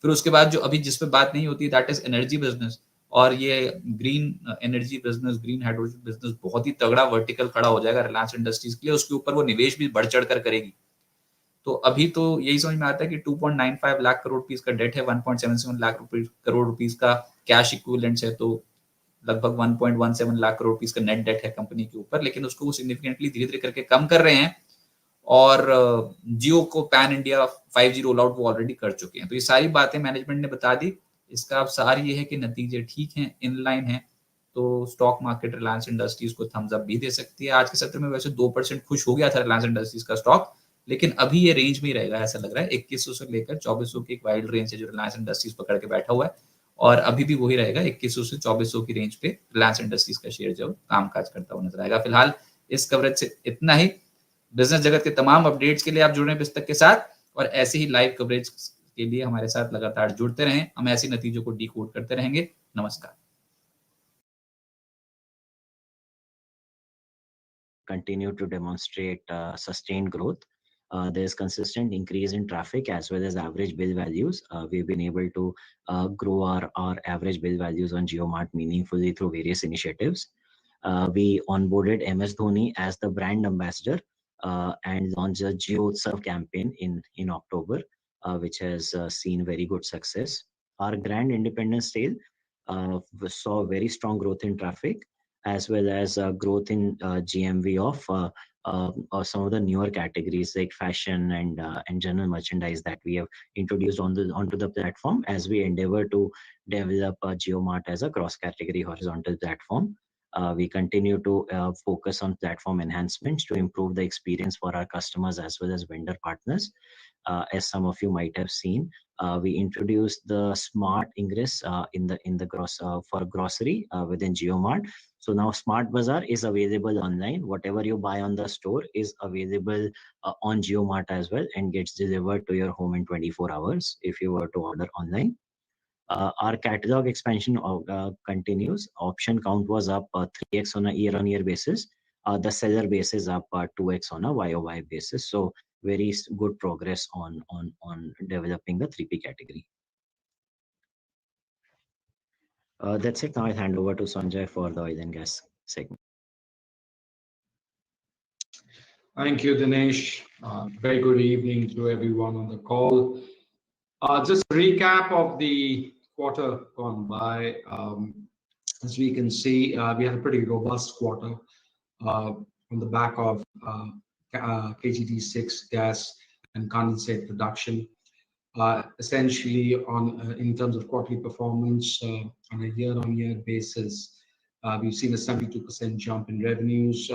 [SPEAKER 1] फिर उसके बाद जो अभी जिस पे बात नहीं होती, दैट इज एनर्जी बिजनेस, और ये green energy business, green hydrogen business बहुत ही तगड़ा वर्टिकल खड़ा हो जाएगा रिलायंस इंडस्ट्रीज के लिए। उसके ऊपर वो निवेश भी बढ़ चढ़ कर करेगी। तो अभी तो यही समझ में आता है कि 2.95 लाख करोड़ रुपीस का डेट है, 1.77 लाख करोड़ रुपीस का कैश इक्विवेलेंट्स है, तो लगभग 1.17 लाख करोड़ रुपीस का नेट डेट है कंपनी के ऊपर। लेकिन उसको वो सिग्निफिकेंटली धीरे धीरे करके कम कर रहे हैं, और जियो को pan India 5G roll out वो ऑलरेडी कर चुके हैं। तो ये सारी बातें मैनेजमेंट ने बता दी। इसका अब सार ये है कि नतीजे ठीक हैं, इन लाइन हैं, तो स्टॉक मार्केट रिलायंस इंडस्ट्रीज को थम्स अप भी दे सकती है। आज के सत्र में वैसे 2% खुश हो गया था रिलायंस इंडस्ट्रीज का स्टॉक, लेकिन अभी ये रेंज में ही रहेगा ऐसा लग रहा है। 2100 से लेकर 2400 की एक वाइड रेंज है जो रिलायंस इंडस्ट्रीज पकड़ के बैठा हुआ है, और अभी भी वही रहेगा। 2100 से 2400 की रेंज पे रिलायंस इंडस्ट्रीज का शेयर जो कामकाज करता हुआ नजर आएगा। फिलहाल इस कवरेज से इतना ही। बिजनेस जगत के तमाम अपडेट्स के लिए आप जुड़े पुस्तक के साथ, और ऐसे ही लाइव कवरेज के लिए हमारे साथ लगातार जुड़ते रहें। हम ऐसे नतीजों को डिकोड करते रहेंगे। नमस्कार।
[SPEAKER 5] Continue to demonstrate sustained growth. There's consistent increase in traffic as well as average bill values. We've been able to grow our average bill values on JioMart meaningfully through various initiatives. We onboarded MS Dhoni as the brand ambassador and launched a Jio Utsav campaign in October, which has seen very good success. Our Grand Independence Sale saw very strong growth in traffic, as well as growth in GMV of some of the newer categories like fashion and general merchandise that we have introduced onto the platform, as we endeavor to develop JioMart as a cross-category horizontal platform. We continue to focus on platform enhancements to improve the experience for our customers as well as vendor partners. As some of you might have seen, we introduced the smart ingress for grocery within JioMart. So now Smart Bazaar is available online. Whatever you buy on the store is available on JioMart as well, and gets delivered to your home in 24 hours if you were to order online. Our catalog expansion continues. Option count was up 3x on a year-on-year basis. The seller base is up 2x on a YOY basis. So very good progress on developing the 3P category. That's it. Now I hand over to Sanjay for the oil and gas. segment.
[SPEAKER 6] Thank you, Dinesh. Very good evening to everyone on the call. Just a recap of the quarter gone by. As we can see, we had a pretty robust quarter on the back of KG-D6 gas and condensate production. Essentially, in terms of quarterly performance on a year-on-year basis, we've seen a 72% jump in revenues,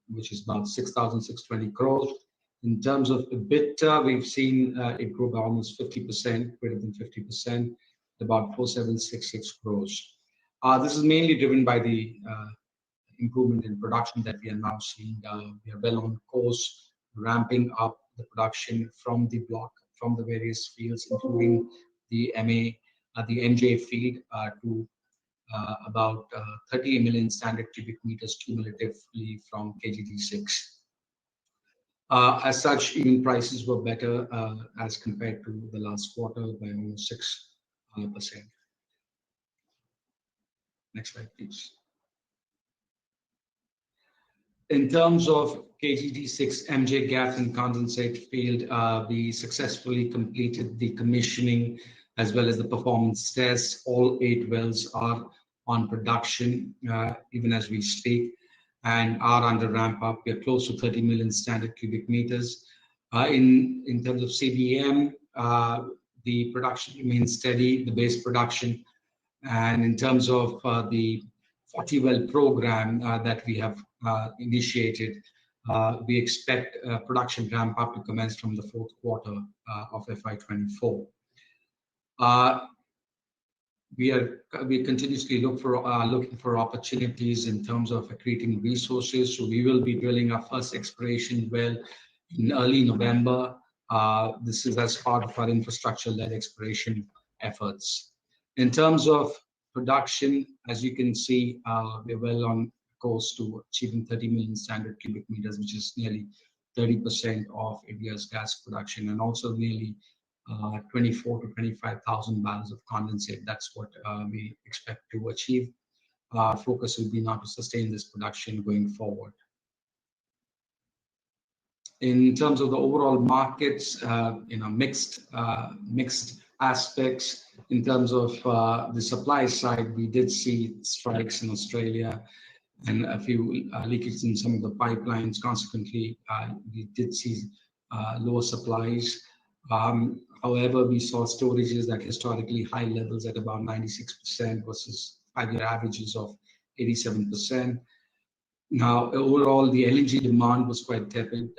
[SPEAKER 6] which is about 6,620 crores. In terms of EBITDA, we've seen it grow by almost 50%, greater than 50%, about 4,766 crores. This is mainly driven by the improvement in production that we are now seeing. We are well on course, ramping up the production from the block, from the various fields, including the MJ field, to about 30 million standard cubic meters cumulatively from KG-D6. As such, even prices were better as compared to the last quarter by almost 6%. Next slide, please. In terms of KG-D6 MJ gas and condensate field, we successfully completed the commissioning as well as the performance tests. All 8 wells are on production even as we speak and are under ramp up. We are close to 30 million standard cubic meters. In terms of CBM, the production remains steady, the base production. And in terms of the 40 well program that we have initiated, we expect production ramp up to commence from the 4th quarter of FY24. We continuously looking for opportunities in terms of accreting resources. So we will be drilling our first exploration well in early November. This is as part of our infrastructure-led exploration efforts. In terms of production, as you can see, we're well on course to achieving 30 million standard cubic meters, which is nearly 30% of India's gas production, and also nearly 24 to 25,000 barrels of condensate. That's what we expect to achieve. Our focus will be now to sustain this production going forward. In terms of the overall markets, mixed aspects. In terms of the supply side, we did see strikes in Australia and a few leakages in some of the pipelines. Consequently, we did see lower supplies. However, we saw storages at historically high levels at about 96% versus 5-year averages of 87%. Now, overall, the LNG demand was quite tepid,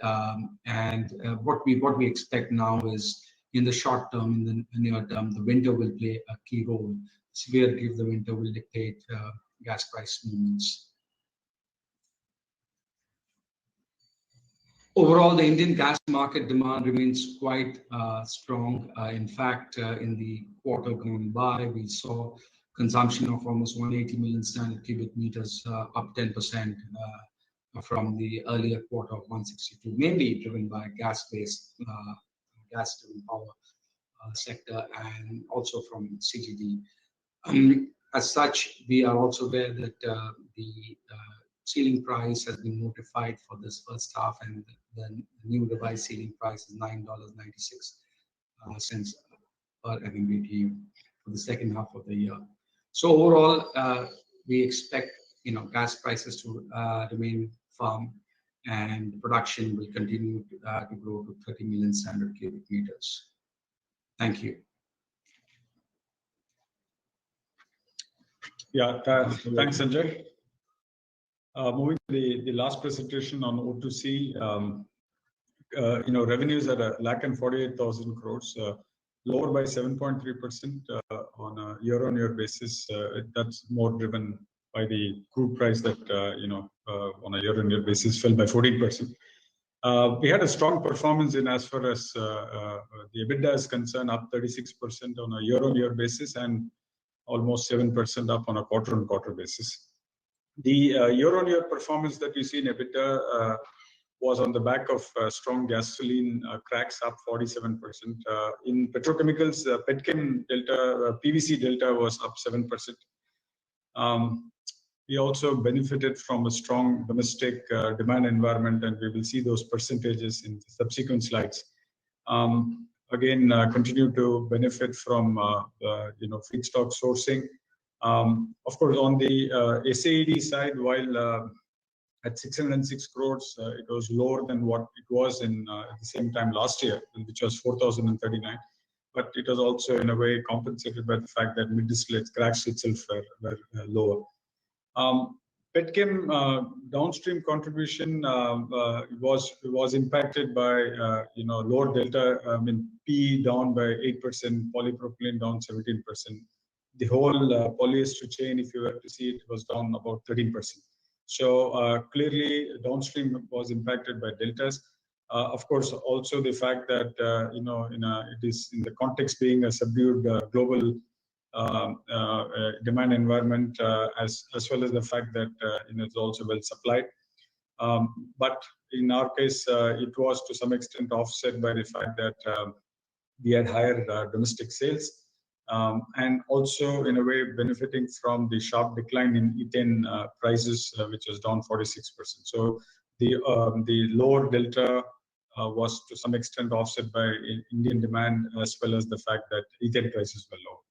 [SPEAKER 6] and what we expect now is in the short term, in the near term, the winter will play a key role. Severity of the winter will dictate gas price movements. Overall, the Indian gas market demand remains quite strong. In fact, in the quarter gone by, we saw consumption of almost 180 million standard cubic meters, up 10% from the earlier quarter of 162, mainly driven by gas-based, gas-driven power sector, and also from CGD. As such, we are also aware that the ceiling price has been notified for this first half, and the new revised ceiling price is $9.96 per MMBtu for the second half of the year. So overall, we expect gas prices to remain firm, and production will continue to grow to 30 million standard cubic meters. Thank you.
[SPEAKER 3] Yeah, thanks, Sanjay. Moving to the last presentation on O2C, revenues at 1,48,000 crores, lower by 7.3% on a year-on-year basis. That's more driven by the crude price that on a year-on-year basis fell by 14%. We had a strong performance in as far as the EBITDA is concerned, up 36% on a year-on-year basis and almost 7% up on a quarter-on-quarter basis. The year-on-year performance that you see in EBITDA was on the back of strong gasoline cracks, up 47%. In petrochemicals, petchem delta, PVC delta was up 7%. we also benefited from a strong domestic demand environment, and we will see those percentages in subsequent slides. Again, continue to benefit from feedstock sourcing. Of course, on the SAED side, while at 606 crores, it was lower than what it was at the same time last year, which was 4,039. But it was also in a way compensated by the fact that mid-distillates cracks itself were lower. Petchem downstream contribution was impacted by lower delta. I mean, PE down by 8%, polypropylene down 17%. The whole polyester chain, if you were to see it, was down about 13%. So clearly, downstream was impacted by deltas. Of course, also the fact that it is in the context being a subdued global demand environment, as well as the fact that it's also well supplied. But in our case, it was to some extent offset by the fact that we had higher domestic sales, and also in a way benefiting from the sharp decline in ethane prices, which was down 46%. So the lower delta was to some extent offset by Indian demand, as well as the fact that ethane prices were low.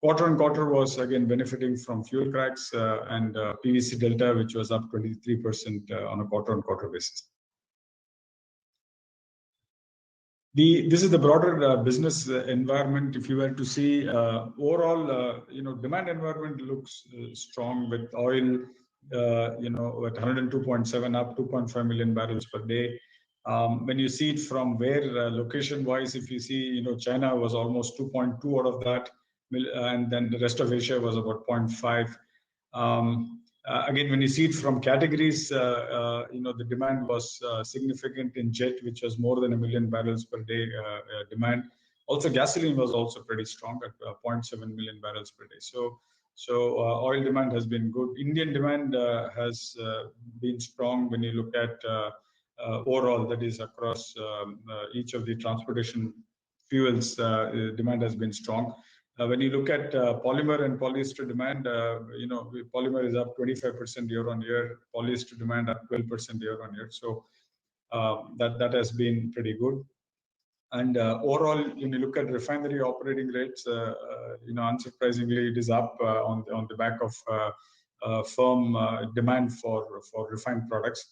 [SPEAKER 3] Quarter on quarter was again benefiting from fuel cracks and PVC delta, which was up 23% on a quarter on quarter basis. This is the broader business environment. If you were to see overall, demand environment looks strong with oil, at 102.7 up 2.5 million barrels per day. When you see it from where location-wise, if you see, China was almost 2.2 out of that, and then the rest of Asia was about 0.5. Again, when you see it from categories, the demand was significant in jet, which was more than 1 million barrels per day demand. Also, gasoline was also pretty strong at 0.7 million barrels per day. So oil demand has been good. Indian demand has been strong when you look at overall, that is across each of the transportation fuels, demand has been strong. When you look at polymer and polyester demand, polymer is up 25% year on year, polyester demand up 12% year on year. So that has been pretty good. And overall, when you look at refinery operating rates, unsurprisingly, it is up on the back of firm demand for refined products.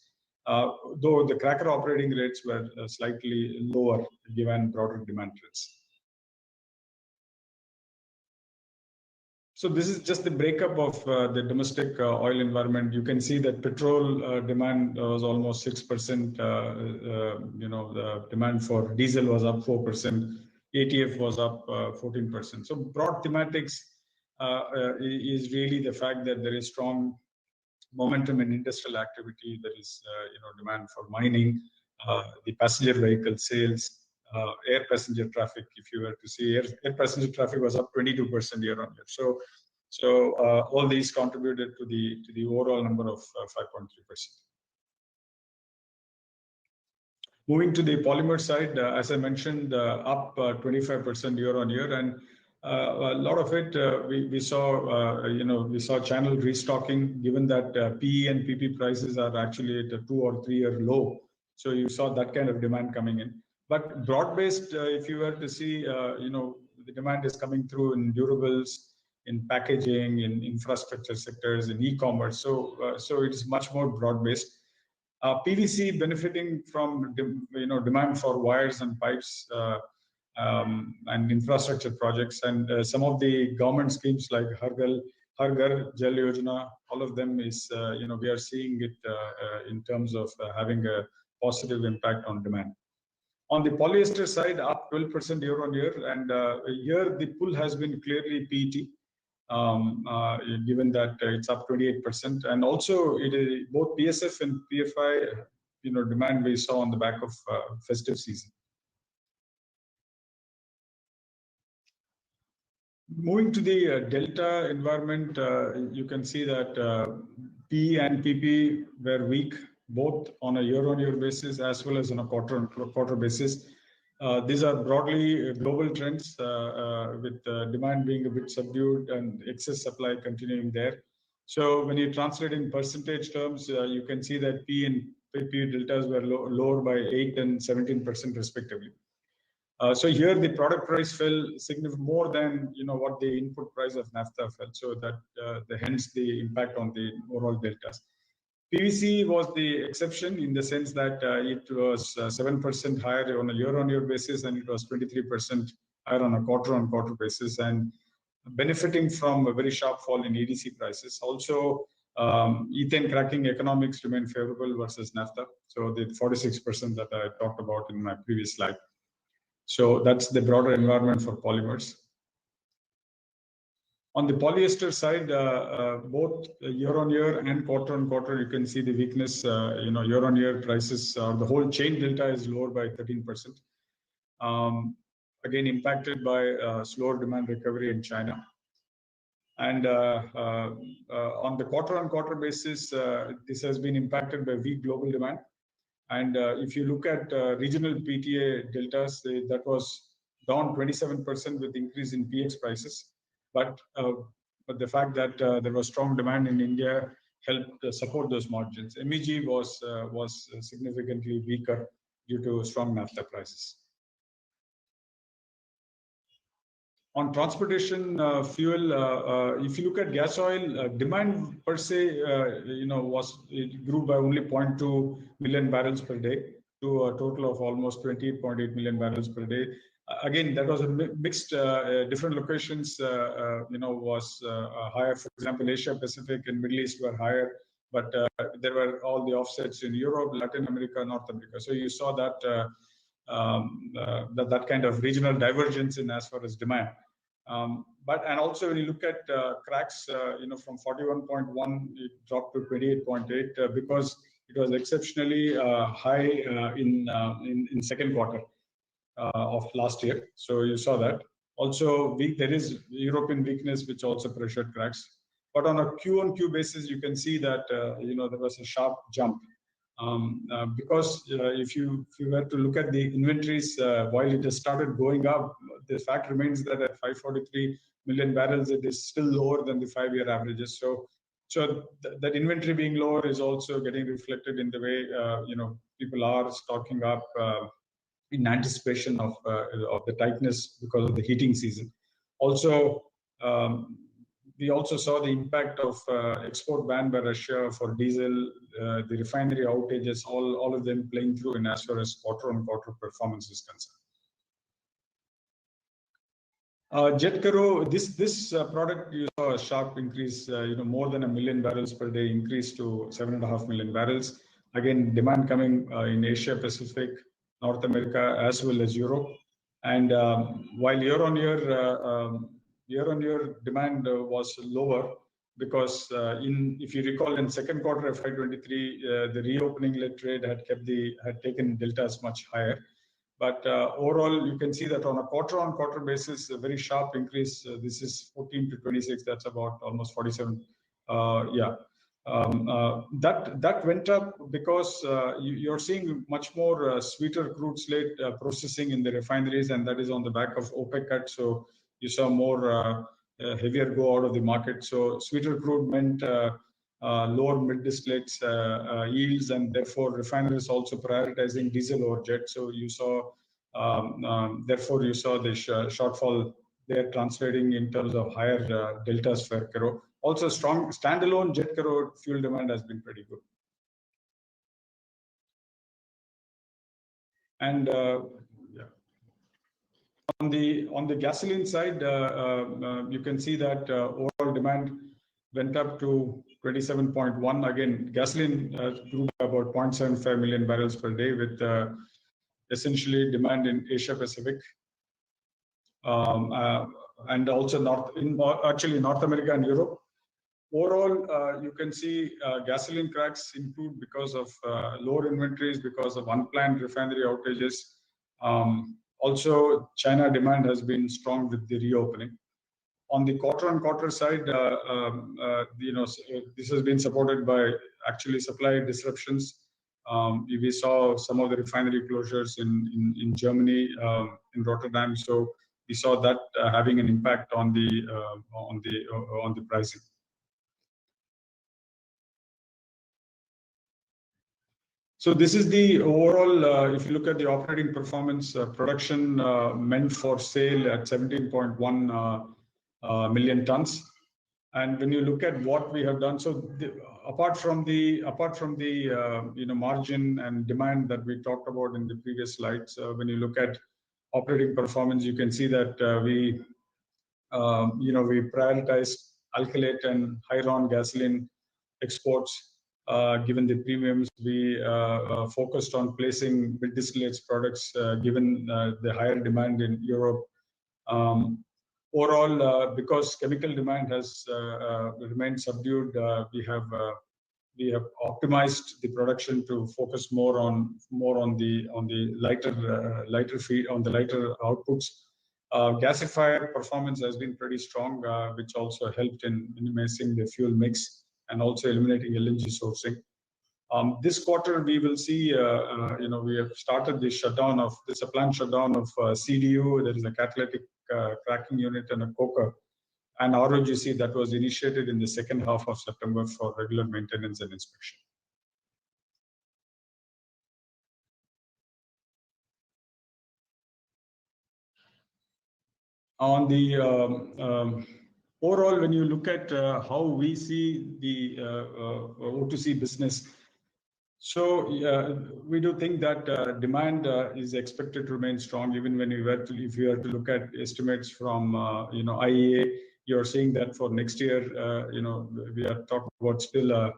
[SPEAKER 3] Though the cracker operating rates were slightly lower given broader demand trends. So this is just the breakup of the domestic oil environment. You can see that petrol demand was almost 6%. The demand for diesel was up 4%. ATF was up 14%. So broad thematics is really the fact that there is strong momentum in industrial activity. There is demand for mining, the passenger vehicle sales, air passenger traffic. If you were to see air passenger traffic was up 22% year on year. So all these contributed to the overall number of 5.3%. Moving to the polymer side, as I mentioned, up 25% year on year, and a lot of it we saw channel restocking, given that PE and PP prices are actually at a 2 or 3 year low. So you saw that kind of demand coming in. But broad-based, if you were to see, the demand is coming through in durables, in packaging, in infrastructure sectors, in e-commerce. So it is much more broad-based. PVC benefiting from demand for wires and pipes and infrastructure projects, and some of the government schemes like Har Ghar Jal Yojana, all of them is we are seeing it in terms of having a positive impact on demand. On the polyester side, up 12% year on year, and here the pull has been clearly PET, given that it's up 28%, and also it is both PSF and PFI, demand we saw on the back of festive season. Moving to the delta environment, you can see that PE and PP were weak, both on a year-on-year basis as well as on a quarter-on-quarter basis. These are broadly global trends, with demand being a bit subdued and excess supply continuing there. So when you translate in percentage terms, you can see that P and PE deltas were lower by 8 and 17% respectively. So here the product price fell significantly more than what the input price of naphtha fell. So that hence the impact on the overall deltas. PVC was the exception in the sense that it was 7% higher on a year-on-year basis, and it was 23% higher on a quarter-on-quarter basis, and benefiting from a very sharp fall in EDC prices. Also, ethane cracking economics remain favorable versus naphtha. So the 46% that I talked about in my previous slide. So that's the broader environment for polymers. On the polyester side, both year-on-year and quarter-on-quarter, you can see the weakness. Year-on-year prices, the whole chain delta is lower by 13%. Again, impacted by slower demand recovery in China. And on the quarter-on-quarter basis, this has been impacted by weak global demand. And if you look at regional PTA deltas, that was down 27% with increase in PX prices. But the fact that there was strong demand in India helped support those margins. MEG was significantly weaker due to strong naphtha prices. On transportation fuel, if you look at gas oil, demand per se, it grew by only 0.2 million barrels per day to a total of almost 28.8 million barrels per day. Again, that was a mixed, different locations, was higher. For example, Asia Pacific and Middle East were higher, but there were all the offsets in Europe, Latin America, North America. So you saw that that kind of regional divergence in as far as demand. And also when you look at cracks, from 41.1 it dropped to 28.8 because it was exceptionally high in second quarter of last year. So you saw that. Also, there is European weakness which also pressured cracks. But on a Q-on-Q basis, you can see that there was a sharp jump. Because if you were to look at the inventories, while it has started going up, the fact remains that at 543 million barrels, it is still lower than the 5-year averages. So that inventory being lower is also getting reflected in the way people are stocking up in anticipation of the tightness because of the heating season. Also, we also saw the impact of export ban by Russia for diesel, the refinery outages, all of them playing through in as far as quarter-on-quarter performance is concerned. Jet kero, this product, you saw a sharp increase, more than 1 million barrels per day increase to 7.5 million barrels. Again, demand coming in Asia Pacific, North America, as well as Europe. And while year-on-year demand was lower because if you recall in second quarter of FY23, the reopening led trade had taken deltas much higher. But overall, you can see that on a quarter-on-quarter basis, a very sharp increase. This is 14 to 26. That's about almost 47. That went up because you're seeing much more sweeter crude slate processing in the refineries, and that is on the back of OPEC cut. So you saw more heavier go out of the market. So sweeter crude meant lower mid distillates yields, and therefore refineries also prioritizing diesel over jet. So you saw, therefore you saw the shortfall there translating in terms of higher deltas for kero. Also, strong standalone jet kero fuel demand has been pretty good. And on the gasoline side, you can see that overall demand went up to 27.1. Again, gasoline grew by about 0.75 million barrels per day with essentially demand in Asia Pacific. And also North America and Europe. Overall, you can see gasoline cracks improved because of lower inventories, because of unplanned refinery outages. Also, China demand has been strong with the reopening. On the quarter-on-quarter side, this has been supported by actually supply disruptions. We saw some of the refinery closures in Germany, in Rotterdam. So we saw that having an impact on the pricing. So this is the overall, if you look at the operating performance, production meant for sale at 17.1 million tons. And when you look at what we have done, so apart from the margin and demand that we talked about in the previous slides, when you look at operating performance, you can see that we prioritized alkylate and high-RON gasoline exports. Given the premiums, we focused on placing mid-distillates products given the higher demand in Europe. Overall, because chemical demand has remained subdued, we have optimized the production to focus more on the lighter feed, on the lighter outputs. Gasifier performance has been pretty strong, which also helped in minimizing the fuel mix and also eliminating LNG sourcing. This quarter, we will see, we have started the planned shutdown of CDU. There is a catalytic cracking unit and a coker, and ROGC that was initiated in the second half of September for regular maintenance and inspection. On the overall, when you look at how we see the O2C business, so we do think that demand is expected to remain strong. Even when if you were to look at estimates from IEA, you're seeing that for next year, we are talking about still a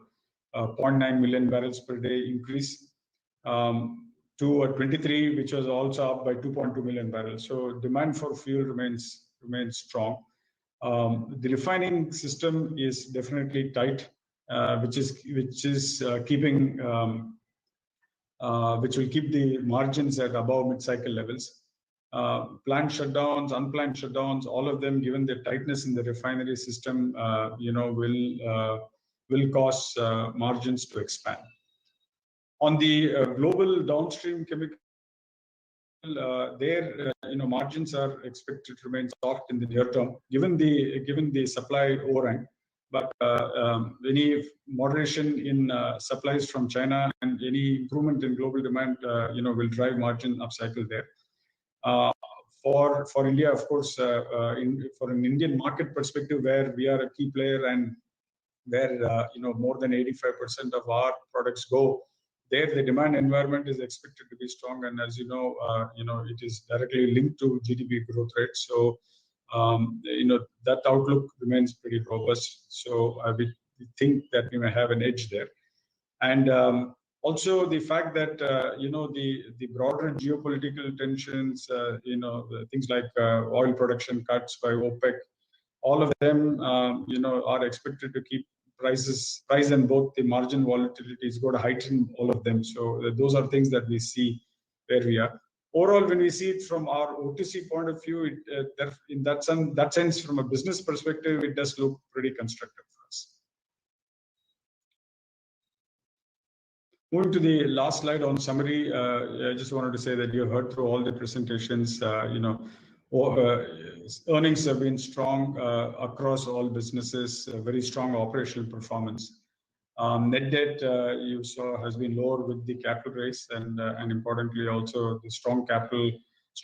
[SPEAKER 3] 0.9 million barrels per day increase to a 23, which was also up by 2.2 million barrels. So demand for fuel remains strong. The refining system is definitely tight, which will keep the margins at above mid-cycle levels. Planned shutdowns, unplanned shutdowns, all of them, given the tightness in the refinery system, will cause margins to expand. On the global downstream chemical, their margins are expected to remain soft in the near term, given the supply overhang. But any moderation in supplies from China and any improvement in global demand, will drive margin upcycle there. For India, of course, for an Indian market perspective, where we are a key player and where more than 85% of our products go, there the demand environment is expected to be strong, and as you know, it is directly linked to GDP growth rate. So that outlook remains pretty robust. So we think that we may have an edge there, and also the fact that the broader geopolitical tensions, things like oil production cuts by OPEC, all of them are expected to keep price and both the margin volatility is going to heighten all of them. So those are things that we see where we are. Overall, when we see it from our O2C point of view, in that sense, from a business perspective, it does look pretty constructive for us. Moving to the last slide on summary, I just wanted to say that you heard through all the presentations, earnings have been strong across all businesses, very strong operational performance. Net debt, you saw, has been lower with the capital raise, and importantly also the strong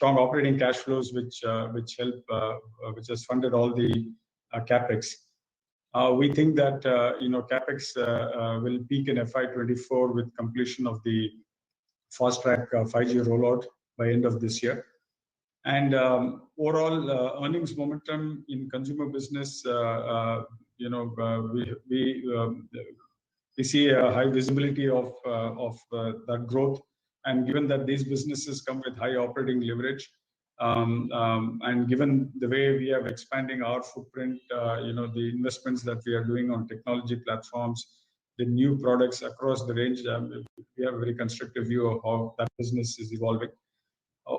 [SPEAKER 3] operating cash flows, which has funded all the capex. We think that capex will peak in FY24 with completion of the fast track 5G rollout by end of this year. And overall earnings momentum in consumer business, we see a high visibility of that growth. And given that these businesses come with high operating leverage, and given the way we are expanding our footprint, the investments that we are doing on technology platforms, the new products across the range, we have a very constructive view of how that business is evolving.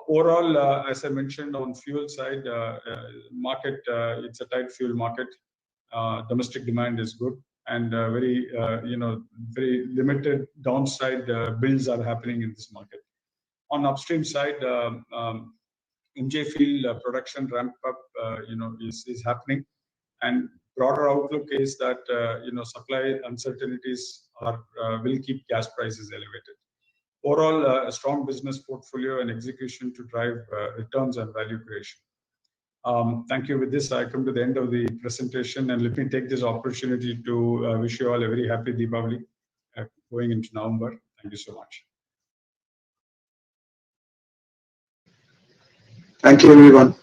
[SPEAKER 3] Overall, as I mentioned on fuel side, market, it's a tight fuel market. Domestic demand is good, and very limited downside builds are happening in this market. On upstream side, MJ field production ramp up, is happening, and broader outlook is that supply uncertainties will keep gas prices elevated. overall a strong business portfolio and execution to drive returns and value creation. Thank you. With this, I come to the end of the presentation, and let me take this opportunity to wish you all a very happy Deepavali going into November. Thank you so much.
[SPEAKER 7] Thank you, everyone.